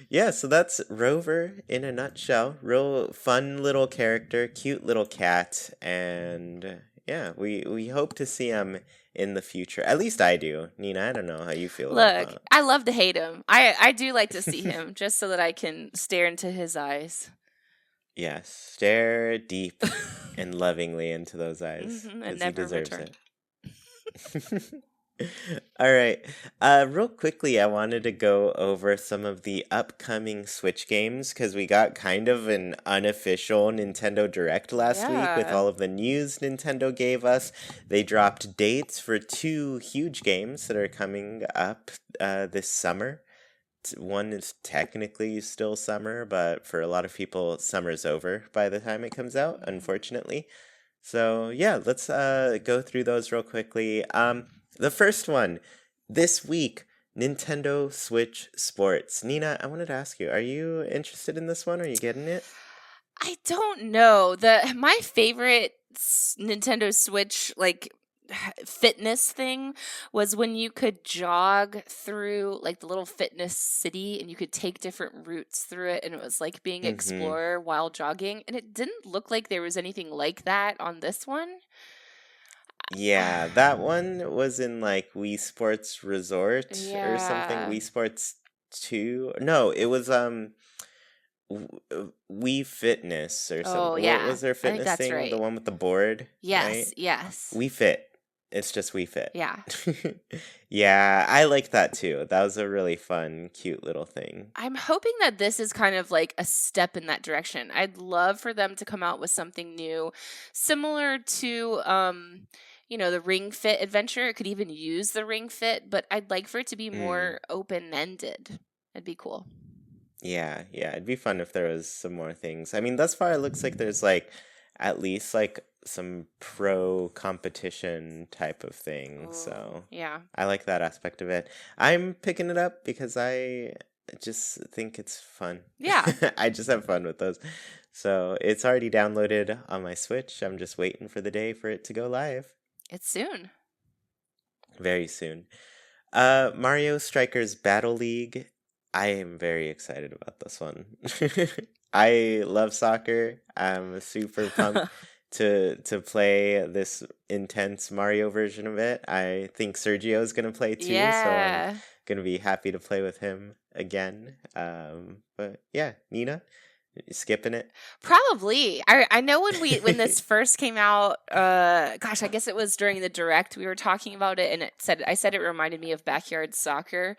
Yeah, so that's Rover in a nutshell. Real fun little character, cute little cat, and yeah, we hope to see him in the future. At least I do. Nina, I don't know how you feel about Look, I love to hate him. I do like to see him just so that I can stare into his eyes. Yes, stare deep and lovingly into those eyes And because he never deserves return. it. All right. Real quickly, I wanted to go over some of the upcoming Switch games because we got kind of an unofficial Nintendo Direct last week with Yeah. all of the news Nintendo gave us. They dropped dates for two huge games that are coming up this summer. One is technically still summer, but for a lot of people, summer's over by the time it comes out, unfortunately. So yeah, let's go through those real quickly. The first one this week, Nintendo Switch Sports. Nina, I wanted to ask you, are you interested in this one? Are you getting it? I don't know. My favorite Nintendo Switch like fitness thing was when you could jog through like the little fitness city and you could take different routes through it, and it was like being Mm-hmm. explorer while jogging, and it didn't look like there was anything like that on this one. Yeah, that one was in like Wii Sports Resort or something. Yeah. Wii Sports 2. No, it was Wii Fitness or Oh something. What yeah, was their I think fitness that's thing? The right. one with the board, right? Yes. Wii Fit. It's just Wii Fit. Yeah. Yeah, I like that too. That was a really fun, cute little thing. I'm hoping that this is kind of like a step in that direction. I'd love for them to come out with something new, similar to the Ring Fit adventure. It could even use the Ring Fit, but I'd like for it to be more open-ended. It'd be cool. Yeah, it'd be fun if there was some more things. I mean, thus far it looks like there's like at least like some pro competition type of thing. So Yeah. I like that aspect of it. I'm picking it up because I just think it's fun. Yeah. I just have fun with those. So it's already downloaded on my Switch. I'm just waiting for the day for it to go live. It's soon. Very soon. Mario Strikers Battle League. I am very excited about this one. I love soccer. I'm super pumped to play this intense Mario version of it. I think Sergio is going to play too, so I'm going to be happy to play with him again. But yeah, Nina, you skipping it? Probably. I know when this first came out, I guess it was during the Direct, we were talking about it, and I said it reminded me of Backyard Soccer.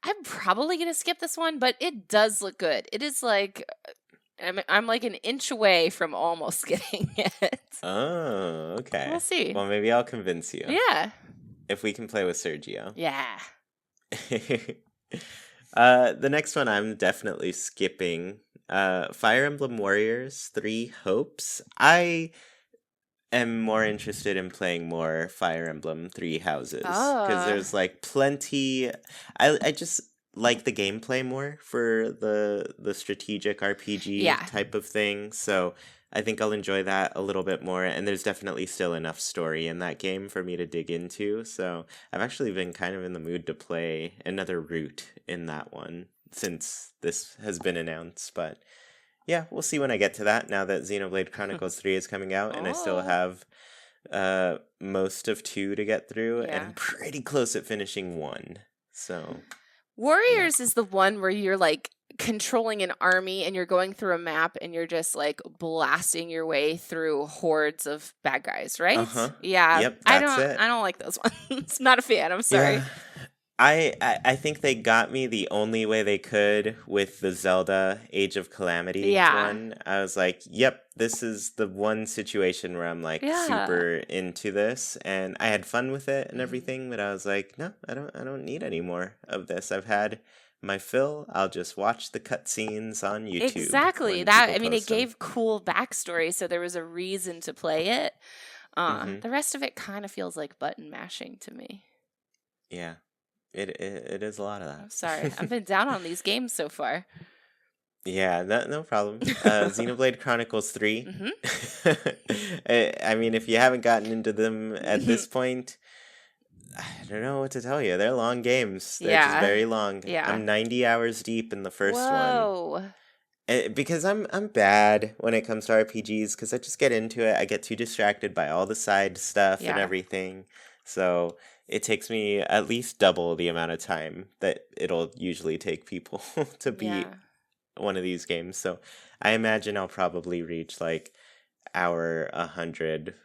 I'm probably going to skip this one, but it does look good. It is like, I'm like an inch away from almost getting it. Oh, okay. We'll see. Well, maybe I'll convince you. Yeah. If we can play with Sergio. Yeah. The next one I'm definitely skipping. Fire Emblem Warriors 3 Hopes. I am more interested in playing more Fire Emblem 3 Houses. Because there's like plenty. I just like the gameplay more for the strategic RPG type of thing. So I think I'll enjoy that a little bit more. And there's definitely still enough story in that game for me to dig into. So I've actually been kind of in the mood to play another route in that one since this has been announced. But yeah, we'll see when I get to that now that Xenoblade Chronicles 3 is coming out. And I still have most of 2 to get through. And I'm pretty close at finishing 1. So Warriors is the one where you're like controlling an army and you're going through a map and you're just like blasting your way through hordes of bad guys, right? Uh-huh. Yeah. Yep, that's it. I don't like those ones. Not a fan. I'm sorry. Yeah. I think they got me the only way they could with the Zelda Age of Calamity one. I was like, yep, this is the one situation where I'm like super into this, and I had fun with it and everything, but I was like, no, I don't need any more of this. I've had my fill. I'll just watch the cutscenes on YouTube. Exactly. It gave cool backstory, so there was a reason to play it. The rest of it kind of feels like button mashing to me. Yeah. It is a lot of that. I'm sorry. I've been down on these games so far. Yeah, no problem. Xenoblade Chronicles 3. I mean, if you haven't gotten into them at this point, I don't know what to tell you. They're long games. They're just very long. Yeah. I'm 90 hours deep in the first one. Because I'm bad when it comes to RPGs, because I just get into it. I get too distracted by all the side stuff and everything. So it takes me at least double the amount of time that it'll usually take people to beat one of these games. So I imagine I'll probably reach like hour 100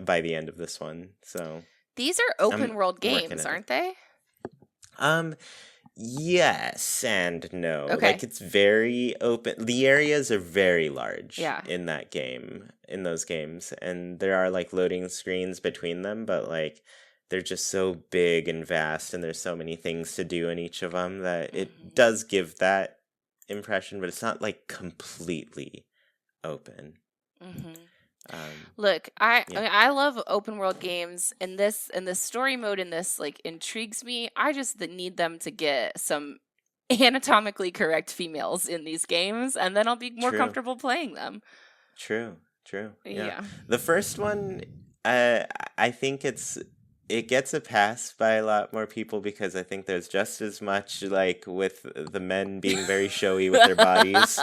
by the end of this one. So these are open world games, aren't they? Yes and no. Okay. Like it's very open. The areas are very large in those games. And there are like loading screens between them, but like they're just so big and vast, and there's so many things to do in each of them that it does give that impression, but it's not like completely open. Look, I love open world games, and the story mode in this like intrigues me. I just need them to get some anatomically correct females in these games, and then I'll be more comfortable playing them. True. Yeah. The first one, Uh, I think it gets a pass by a lot more people because I think there's just as much like with the men being very showy with their bodies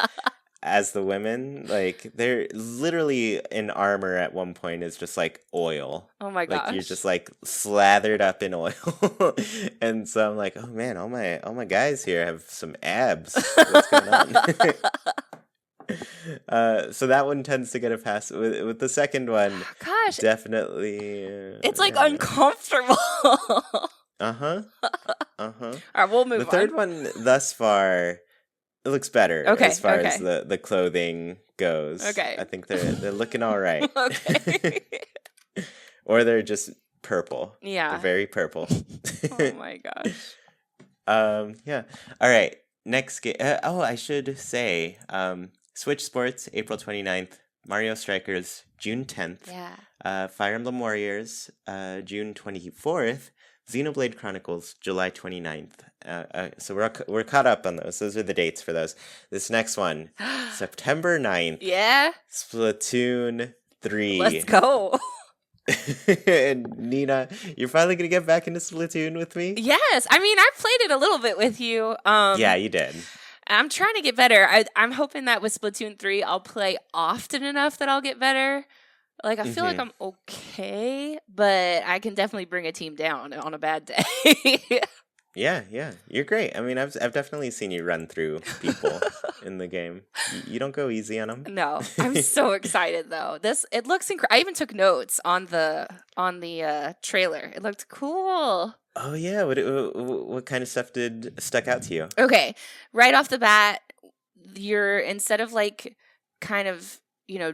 as the women. Like they're literally in armor at one point is just like oil. Oh my Like you're gosh. just like slathered up in oil. And so I'm like, oh man, all my guys here have some abs. What's going on? So that one tends to get a pass. With the second one, Gosh, definitely. it's like Yeah. uncomfortable. Uh-huh. Uh-huh. All right, we'll move The third on. one thus far, it looks better Okay, as far as okay. the clothing goes. Okay. I think they're looking all right. Okay. Or they're just purple. They're Yeah. very purple. Oh my gosh. Yeah. All right. Next game. I should say, Switch Sports, April 29th. Mario Strikers, June 10th. Yeah. Fire Emblem Warriors, June 24th. Xenoblade Chronicles, July 29th. So we're caught up on those. Those are the dates for those. This next one, September 9th. Yeah. Splatoon 3. Let's go. And Nina, you're finally gonna get back into Splatoon with me? Yes. I mean, I played it a little bit with you. Yeah, you did. I'm trying to get better. I'm hoping that with Splatoon 3, I'll play often enough that I'll get better. Like, I feel like I'm okay, but I can definitely bring a team down on a bad day. Yeah, you're great. I mean, I've definitely seen you run through people in the game. You don't go easy on them. No, I'm so excited though. It looks incredible. I even took notes on the trailer. It looked cool. Oh yeah, what kind of stuff stuck out to you? Okay, right off the bat, you're instead of like kind of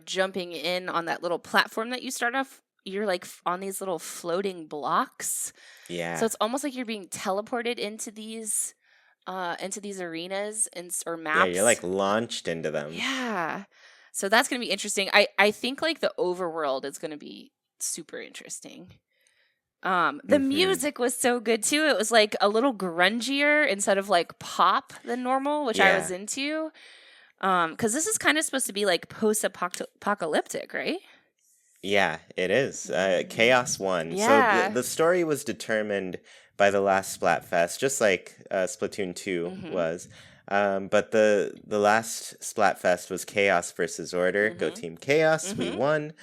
jumping in on that little platform that you start off, you're like on these little floating blocks. Yeah. So it's almost like you're being teleported into these arenas or maps. Yeah, you're like launched into them. Yeah. So that's going to be interesting. I think like the overworld is going to be super interesting. The music was so good too. It was like a little grungier instead of like pop than normal, which I was into. Because this is kind of supposed to be like post-apocalyptic, right? Yeah, it is. Chaos won. Yeah. So the story was determined by the last Splatfest, just like Splatoon 2 was. But the last Splatfest was Chaos versus Order. Go Team Chaos. We won.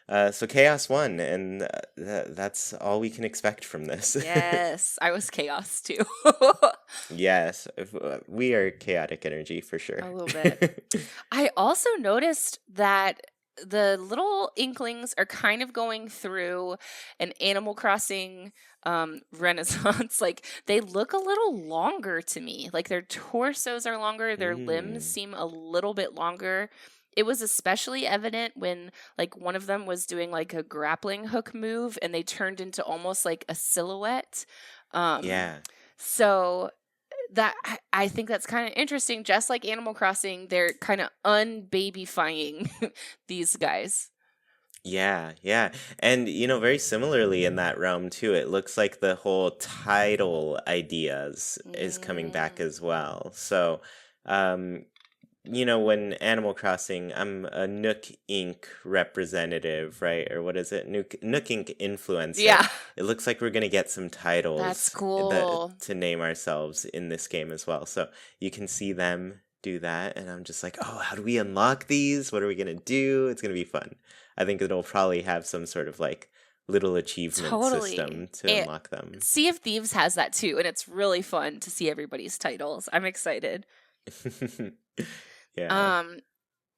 So Chaos won, and that's all we can expect from this. Yes, I was Chaos too. Yes, we are chaotic energy for sure. A little bit. I also noticed that the little Inklings are kind of going through an Animal Crossing renaissance. Like they look a little longer to me. Like their torsos are longer, their limbs seem a little bit longer. It was especially evident when like one of them was doing like a grappling hook move and they turned into almost like a silhouette. Yeah. So that I think that's kind of interesting. Just like Animal Crossing, they're kind of unbabyfying these guys. Yeah. And, very similarly in that realm, too, it looks like the whole title ideas is coming back as well. So, when Animal Crossing, I'm a Nook Inc. representative, right? Or what is it? Nook Inc. influencer. Yeah. It looks like we're going to get some titles That's cool. to name ourselves in this game as well. So you can see them do that. And I'm just like, oh, how do we unlock these? What are we going to do? It's going to be fun. I think it'll probably have some sort of like little achievement system to unlock them. Sea of Thieves has that too. And it's really fun to see everybody's titles. I'm excited. Yeah.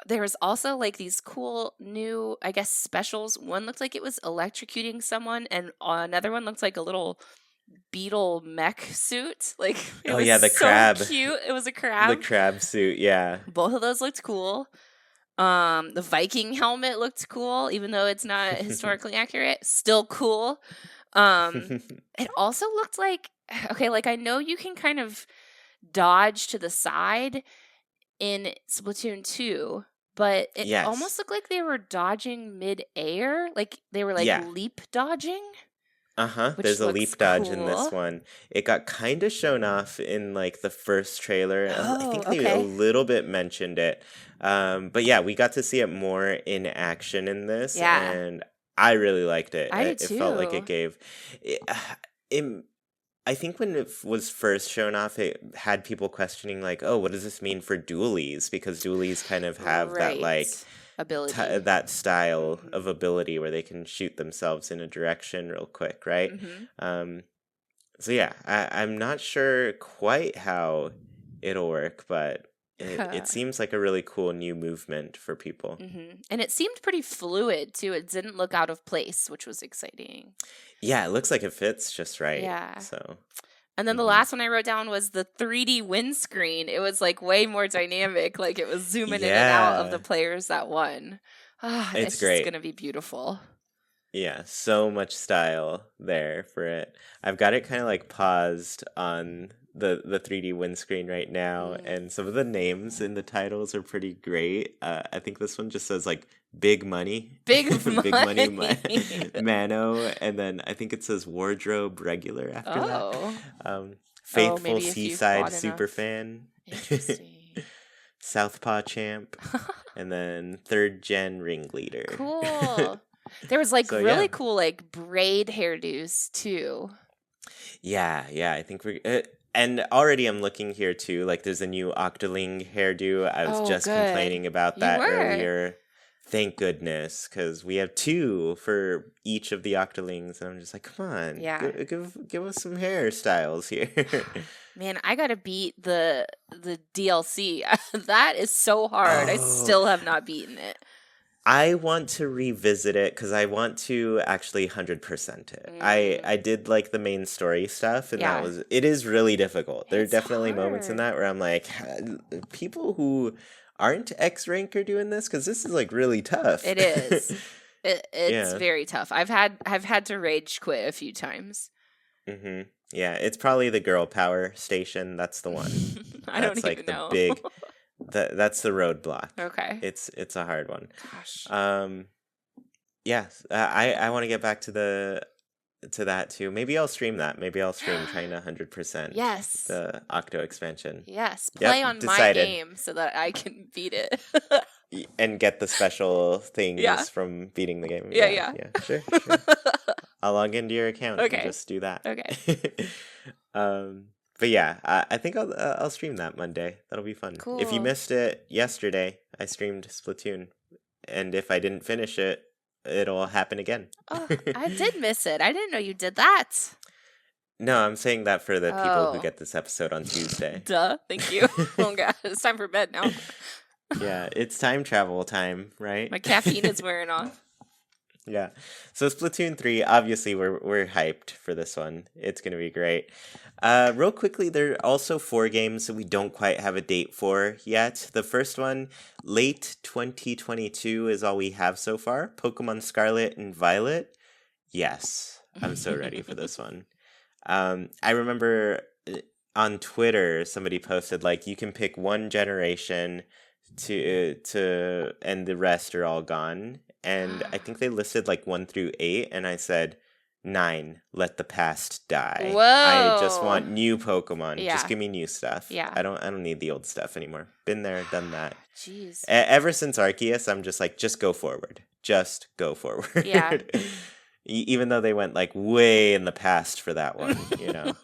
There was also like these cool new, I guess, specials. One looked like it was electrocuting someone, and another one looked like a little beetle mech suit. Like, it was the so crab. cute. It was a crab. The crab suit, yeah. Both of those looked cool. The Viking helmet looked cool, even though it's not historically accurate. Still cool. It also looked like, okay, like I know you can kind of dodge to the side in Splatoon 2, but it almost looked like they were dodging mid-air. Like they were like leap dodging. There's a leap dodge in this one. It got kind of shown off in like the first trailer. I think they a little bit mentioned it. But yeah, we got to see it more in action in this. Yeah. And I really liked it. I did It felt like it too. gave. It, it, I think when it was first shown off, it had people questioning like, "Oh, what does this mean for dualies?" Because dualies kind of have that like Right. Ability. that style of Mhm. ability where they can shoot themselves in a direction real quick, right? Mhm. Um, so yeah, I'm not sure quite how it'll work, but it seems like a really cool new movement for people. And it seemed pretty fluid too. It didn't look out of place, which was exciting. Yeah, it looks like it fits just right. Yeah. So, And then the mhm. last one I wrote down was the 3D windscreen. It was like way more dynamic. Like it was zooming in and out of the Yeah, players that won. Ah, it's it's just great. going to be beautiful. Yeah, so much style there for it. I've got it kind of like paused on the 3D windscreen right now, Mm. and some of the names in the titles are pretty great. I think this one just says like Big Money, Big Big Money money. Mano, and then I think it says Wardrobe Regular after that. Oh. Oh, Faithful maybe if you've Seaside bought enough. Superfan, Interesting. Southpaw Champ, and then Third Gen Ringleader. Cool. There was like So yeah. really cool like braid hairdos too. Yeah, I think we and already I'm looking here too. Like, there's a new Octoling hairdo. I was Oh, just good. complaining about You that were. earlier. Thank goodness, because we have two for each of the Octolings, and I'm just like, come on, Yeah. give us some hairstyles here. Man, I gotta beat the DLC. That is so hard. I Oh, still have not beaten it. I want to revisit it because I want to actually 100% it. I Mm, did like the main story stuff, and yeah, it is really difficult. There are it's definitely moments in hard. that where I'm like, people who aren't X rank are doing this because this is like really tough. It is. It's Yeah. very tough. I've had to rage quit a few times. Mm-hmm. Yeah, it's probably the girl power station. That's the one. I don't That's like even the know. big. That's the roadblock. Okay. It's a hard one. Gosh. Um. Yeah, I want to get back to that too. Maybe I'll stream that. Maybe I'll stream trying to 100% Yes. the Octo expansion. Yes. Play Yep, on my decided. game so that I can beat it. And get the special things Yeah. from beating the game. Yeah. Sure. I'll log into your account and Okay. just do that. Okay. But yeah, I think I'll stream that Monday. That'll be fun. If you Cool. missed it yesterday, I streamed Splatoon, and if I didn't finish it, it'll happen again. Oh, I did miss it. I didn't know you did that. No, I'm saying that for the people who Oh. get this episode on Tuesday. Duh. Thank you. Oh god, it's time for bed now. Yeah, it's time travel time, right? My caffeine is wearing off. Yeah. So Splatoon 3, obviously we're hyped for this one. It's going to be great. Real quickly, there are also 4 games that we don't quite have a date for yet. The first one, late 2022 is all we have so far. Pokemon Scarlet and Violet. Yes, I'm so ready for this one. I remember on Twitter somebody posted like you can pick one generation to and the rest are all gone. And I think they listed like 1 through 8, and I said 9. Let the past die. I just want Whoa. new Pokemon. Yeah. Just give me new stuff. Yeah. I don't need the old stuff anymore. Been there, done that. Jeez. Ever since Arceus, I'm just like, just go forward. Just go forward. Yeah. Even though they went like way in the past for that one, you know.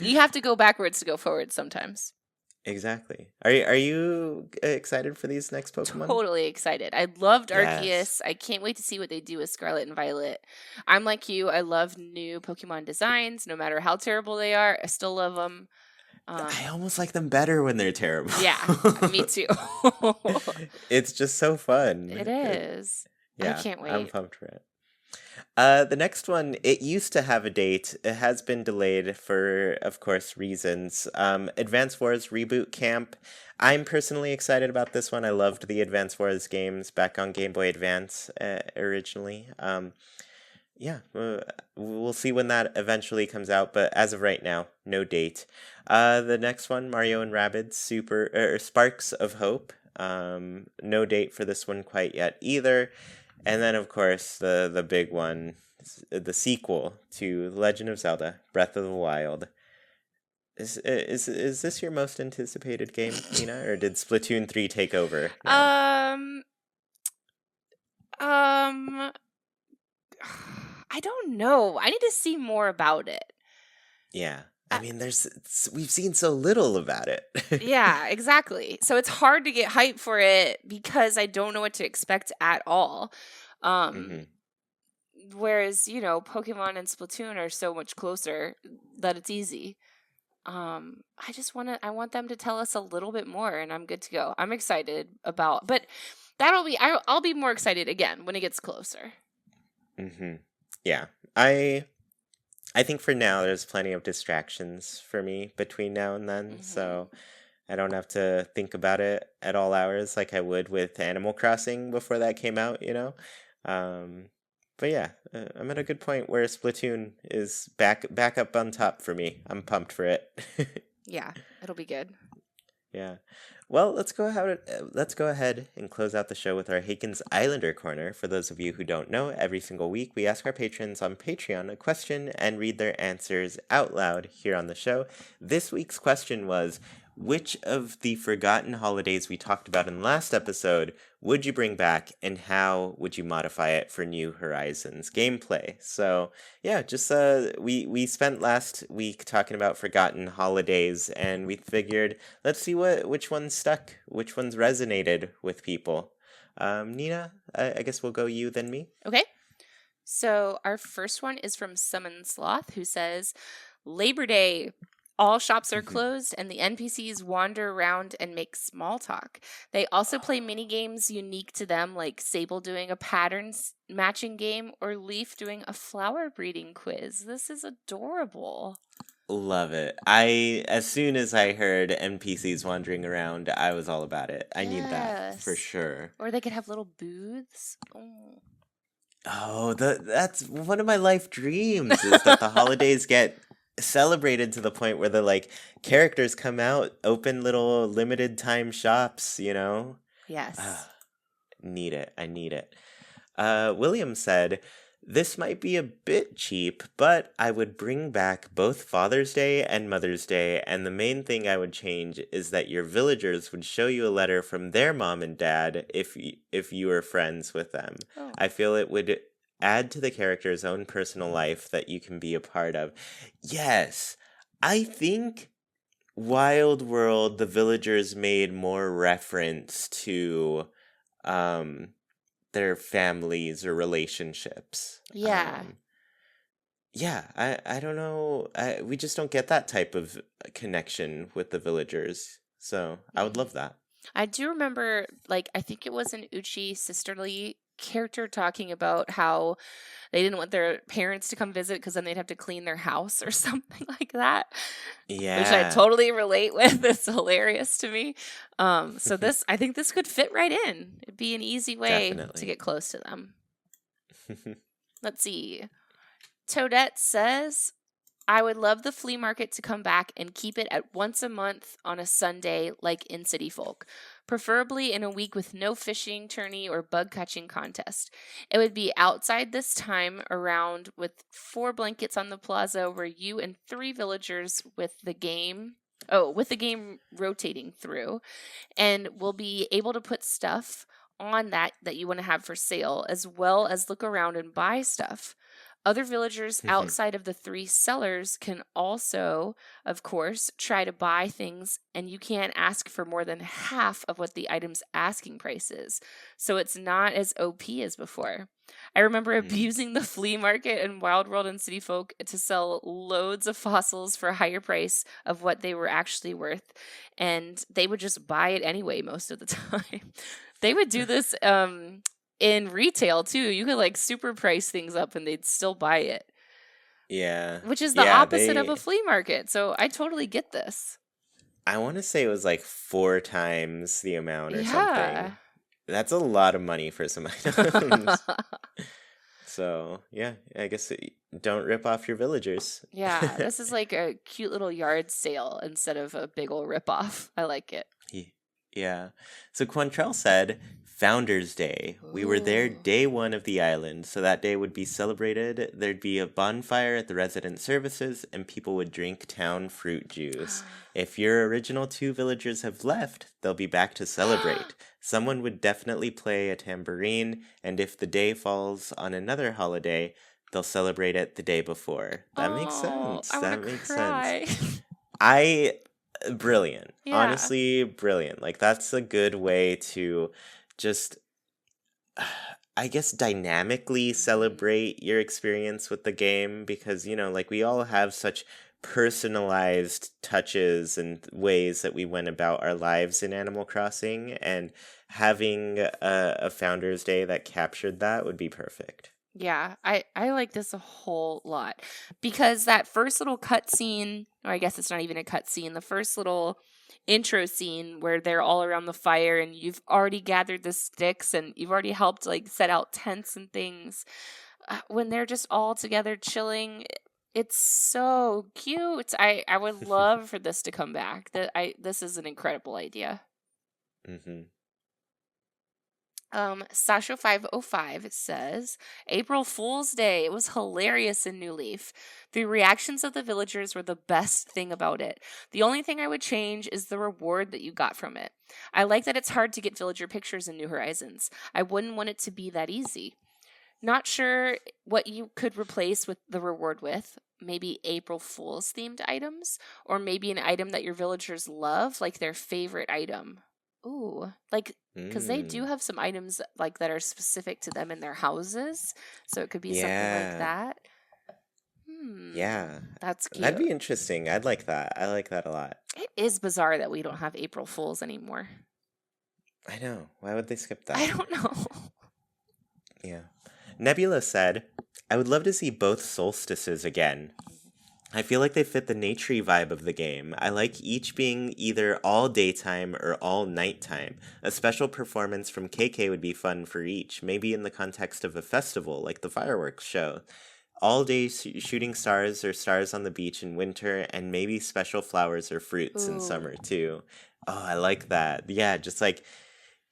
You have to go backwards to go forward sometimes. Exactly. Are you excited for these next Pokemon? Totally excited. I loved Arceus. Yes. I can't wait to see what they do with Scarlet and Violet. I'm like you. I love new Pokemon designs, no matter how terrible they are. I still love them. I almost like them better when they're terrible. Yeah, me too. It's just so fun. It is. Yeah, I can't wait. I'm pumped for it. The next one, it used to have a date. It has been delayed for, of course, reasons. Advance Wars Reboot Camp. I'm personally excited about this one. I loved the Advance Wars games back on Game Boy Advance originally. Yeah, we'll see when that eventually comes out, but as of right now, no date. The next one, Mario and Rabbids Sparks of Hope. No date for this one quite yet either. And then, of course, the big one, the sequel to Legend of Zelda: Breath of the Wild. Is this your most anticipated game, Nina, or did Splatoon 3 take over now? I don't know. I need to see more about it. Yeah. Uh, I mean, we've seen so little about it. Yeah, exactly. So it's hard to get hype for it because I don't know what to expect at all. Hmm. Whereas, Pokemon and Splatoon are so much closer that it's easy. I want them to tell us a little bit more and I'm good to go. I'm excited but I'll be more excited again when it gets closer. Hmm. Yeah. I think for now there's plenty of distractions for me between now and then, so I don't have to think about it at all hours like I would with Animal Crossing before that came out, you know? Um, but yeah, I'm at a good point where Splatoon is back up on top for me. I'm pumped for it. Yeah, it'll be good. Yeah. Well, let's go ahead and close out the show with our Haken's Islander Corner. For those of you who don't know, every single week we ask our patrons on Patreon a question and read their answers out loud here on the show. This week's question was, which of the forgotten holidays we talked about in the last episode would you bring back, and how would you modify it for New Horizons gameplay? So yeah, just we spent last week talking about forgotten holidays, and we figured let's see which ones stuck, which ones resonated with people. Nina, I guess we'll go you then me. Okay. So our first one is from Summon Sloth, who says, Labor Day. All shops are closed, and the NPCs wander around and make small talk. They also play mini games unique to them, like Sable doing a patterns matching game or Leaf doing a flower breeding quiz. This is adorable. Love it. As soon as I heard NPCs wandering around, I was all about it. I need that for Yes. sure. Or they could have little booths. Oh. Oh, that's one of my life dreams is that the holidays get celebrated to the point where the like characters come out, open little limited time shops, you know? Yes. Need it. I need it. William said, this might be a bit cheap, but I would bring back both Father's Day and Mother's Day, and the main thing I would change is that your villagers would show you a letter from their mom and dad if you were friends with them. Oh. I feel it would add to the character's own personal life that you can be a part of. Yes, I think Wild World, the villagers made more reference to their families or relationships. Yeah. Yeah, I don't know. We just don't get that type of connection with the villagers. So I would love that. I do remember, I think it was an Uchi sisterly character talking about how they didn't want their parents to come visit because then they'd have to clean their house or something like that. Yeah. Which I totally relate with. It's hilarious to me. So I think this could fit right in. It'd be an easy way Definitely. to get close to them. Let's see. Toadette says, I would love the flea market to come back and keep it at once a month on a Sunday like in City Folk, preferably in a week with no fishing tourney or bug catching contest. It would be outside this time around with 4 blankets on the plaza where you and 3 villagers with the game rotating through, and we'll be able to put stuff on that you want to have for sale, as well as look around and buy stuff. Other villagers outside of the 3 sellers can also, of course, try to buy things, and you can't ask for more than half of what the item's asking price is. So it's not as OP as before. I remember abusing the flea market in Wild World and City Folk to sell loads of fossils for a higher price of what they were actually worth, and they would just buy it anyway most of the time. They would do this in retail too. You could super price things up and they'd still buy it. Yeah. Which is the opposite of a flea market. So I totally get this. I want to say it was 4 times the amount or something. That's a lot of money for some items. So, yeah, I guess don't rip off your villagers. Yeah, this is like a cute little yard sale instead of a big old rip off. I like it. Yeah. So Quantrell said, Founders Day. We were there Ooh. day one of the island, so that day would be celebrated. There'd be a bonfire at the resident services, and people would drink town fruit juice. If your original two villagers have left, they'll be back to celebrate. Someone would definitely play a tambourine, and if the day falls on another holiday, they'll celebrate it the day before. That makes Oh, sense. I want That to makes sense. cry. I brilliant. Yeah. Honestly, brilliant. Like that's a good way to just I guess dynamically celebrate your experience with the game because like we all have such personalized touches and ways that we went about our lives in Animal Crossing and having a Founders Day that captured that would be perfect. Yeah, I like this a whole lot because that first little cutscene, or I guess it's not even a cutscene, the first little intro scene where they're all around the fire and you've already gathered the sticks and you've already helped like set out tents and things. When they're just all together chilling, it's so cute. I would love for this to come back. This is an incredible idea. Mhm. Sasha505 says, April Fool's Day. It was hilarious in New Leaf. The reactions of the villagers were the best thing about it. The only thing I would change is the reward that you got from it. I like that it's hard to get villager pictures in New Horizons. I wouldn't want it to be that easy. Not sure what you could replace with the reward with. Maybe April Fool's themed items, or maybe an item that your villagers love, like their favorite item. Ooh, like because they do Mm. have some items like that are specific to them in their houses, so it could be something like Yeah. that. Yeah. That's That'd cute. be interesting. I'd like that. I like that a lot. It is bizarre that we don't have April Fools anymore. I know. Why would they skip I that? don't know. Yeah. Nebula said, I would love to see both solstices again. I feel like they fit the naturey vibe of the game. I like each being either all daytime or all nighttime. A special performance from KK would be fun for each, maybe in the context of a festival like the fireworks show. All day shooting stars or stars on the beach in winter, and maybe special flowers or fruits in Ooh. summer too. Oh, I like that. Yeah, just like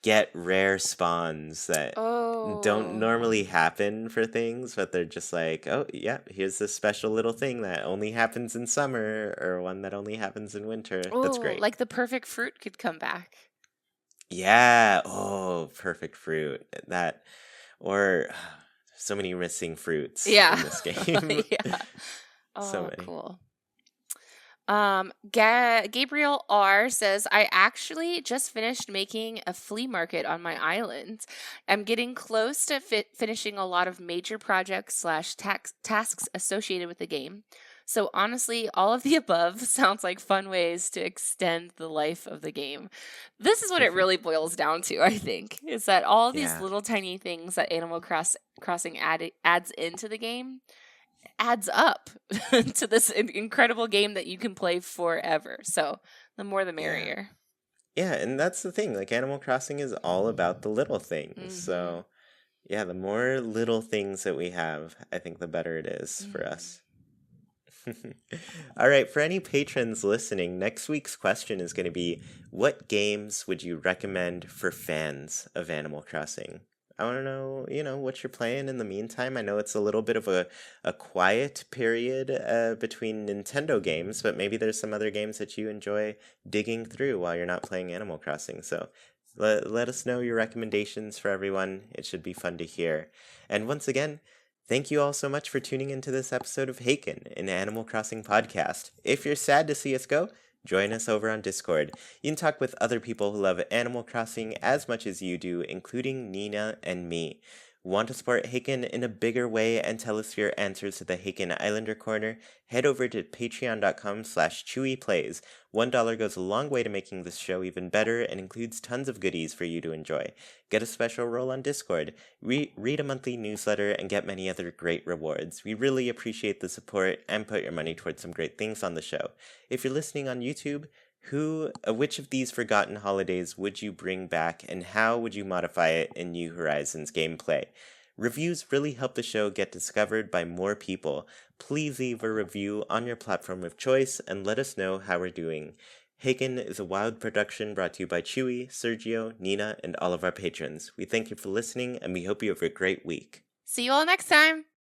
get rare spawns that don't Oh. normally happen for things, but they're just like, oh, yeah, here's this special little thing that only happens in summer or one that only happens in winter. That's Oh, great. like the perfect fruit could come back. Yeah. Oh, perfect fruit. That, or so many missing fruits Yeah. in this game. Yeah. So Oh, many. cool. Gabriel R says, I actually just finished making a flea market on my island. I'm getting close to finishing a lot of major projects slash tasks associated with the game. So honestly, all of the above sounds like fun ways to extend the life of the game. This is what it really boils down to, I think, is that all these Yeah. little tiny things that Animal Crossing adds into the game adds up to this incredible game that you can play forever. So the more the Yeah. merrier. Yeah, and that's the thing. Like Animal Crossing is all about the little things. So, yeah, the more little things that we have, I think the better it is for us. All right, for any patrons listening, next week's question is going to be, what games would you recommend for fans of Animal Crossing? I want to know, what you're playing in the meantime. I know it's a little bit of a quiet period between Nintendo games, but maybe there's some other games that you enjoy digging through while you're not playing Animal Crossing. So let us know your recommendations for everyone. It should be fun to hear. And once again, thank you all so much for tuning into this episode of Haken, an Animal Crossing podcast. If you're sad to see us go, join us over on Discord. You can talk with other people who love Animal Crossing as much as you do, including Nina and me. Want to support Haken in a bigger way and tell us your answers to the Haken Islander Corner? Head over to patreon.com/chewyplays. $1 goes a long way to making this show even better and includes tons of goodies for you to enjoy. Get a special role on Discord, read a monthly newsletter, and get many other great rewards. We really appreciate the support and put your money towards some great things on the show. If you're listening on YouTube, which of these forgotten holidays would you bring back, and how would you modify it in New Horizons gameplay? Reviews really help the show get discovered by more people. Please leave a review on your platform of choice and let us know how we're doing. Haken is a Wild production brought to you by Chewy, Sergio, Nina, and all of our patrons. We thank you for listening, and we hope you have a great week. See you all next time.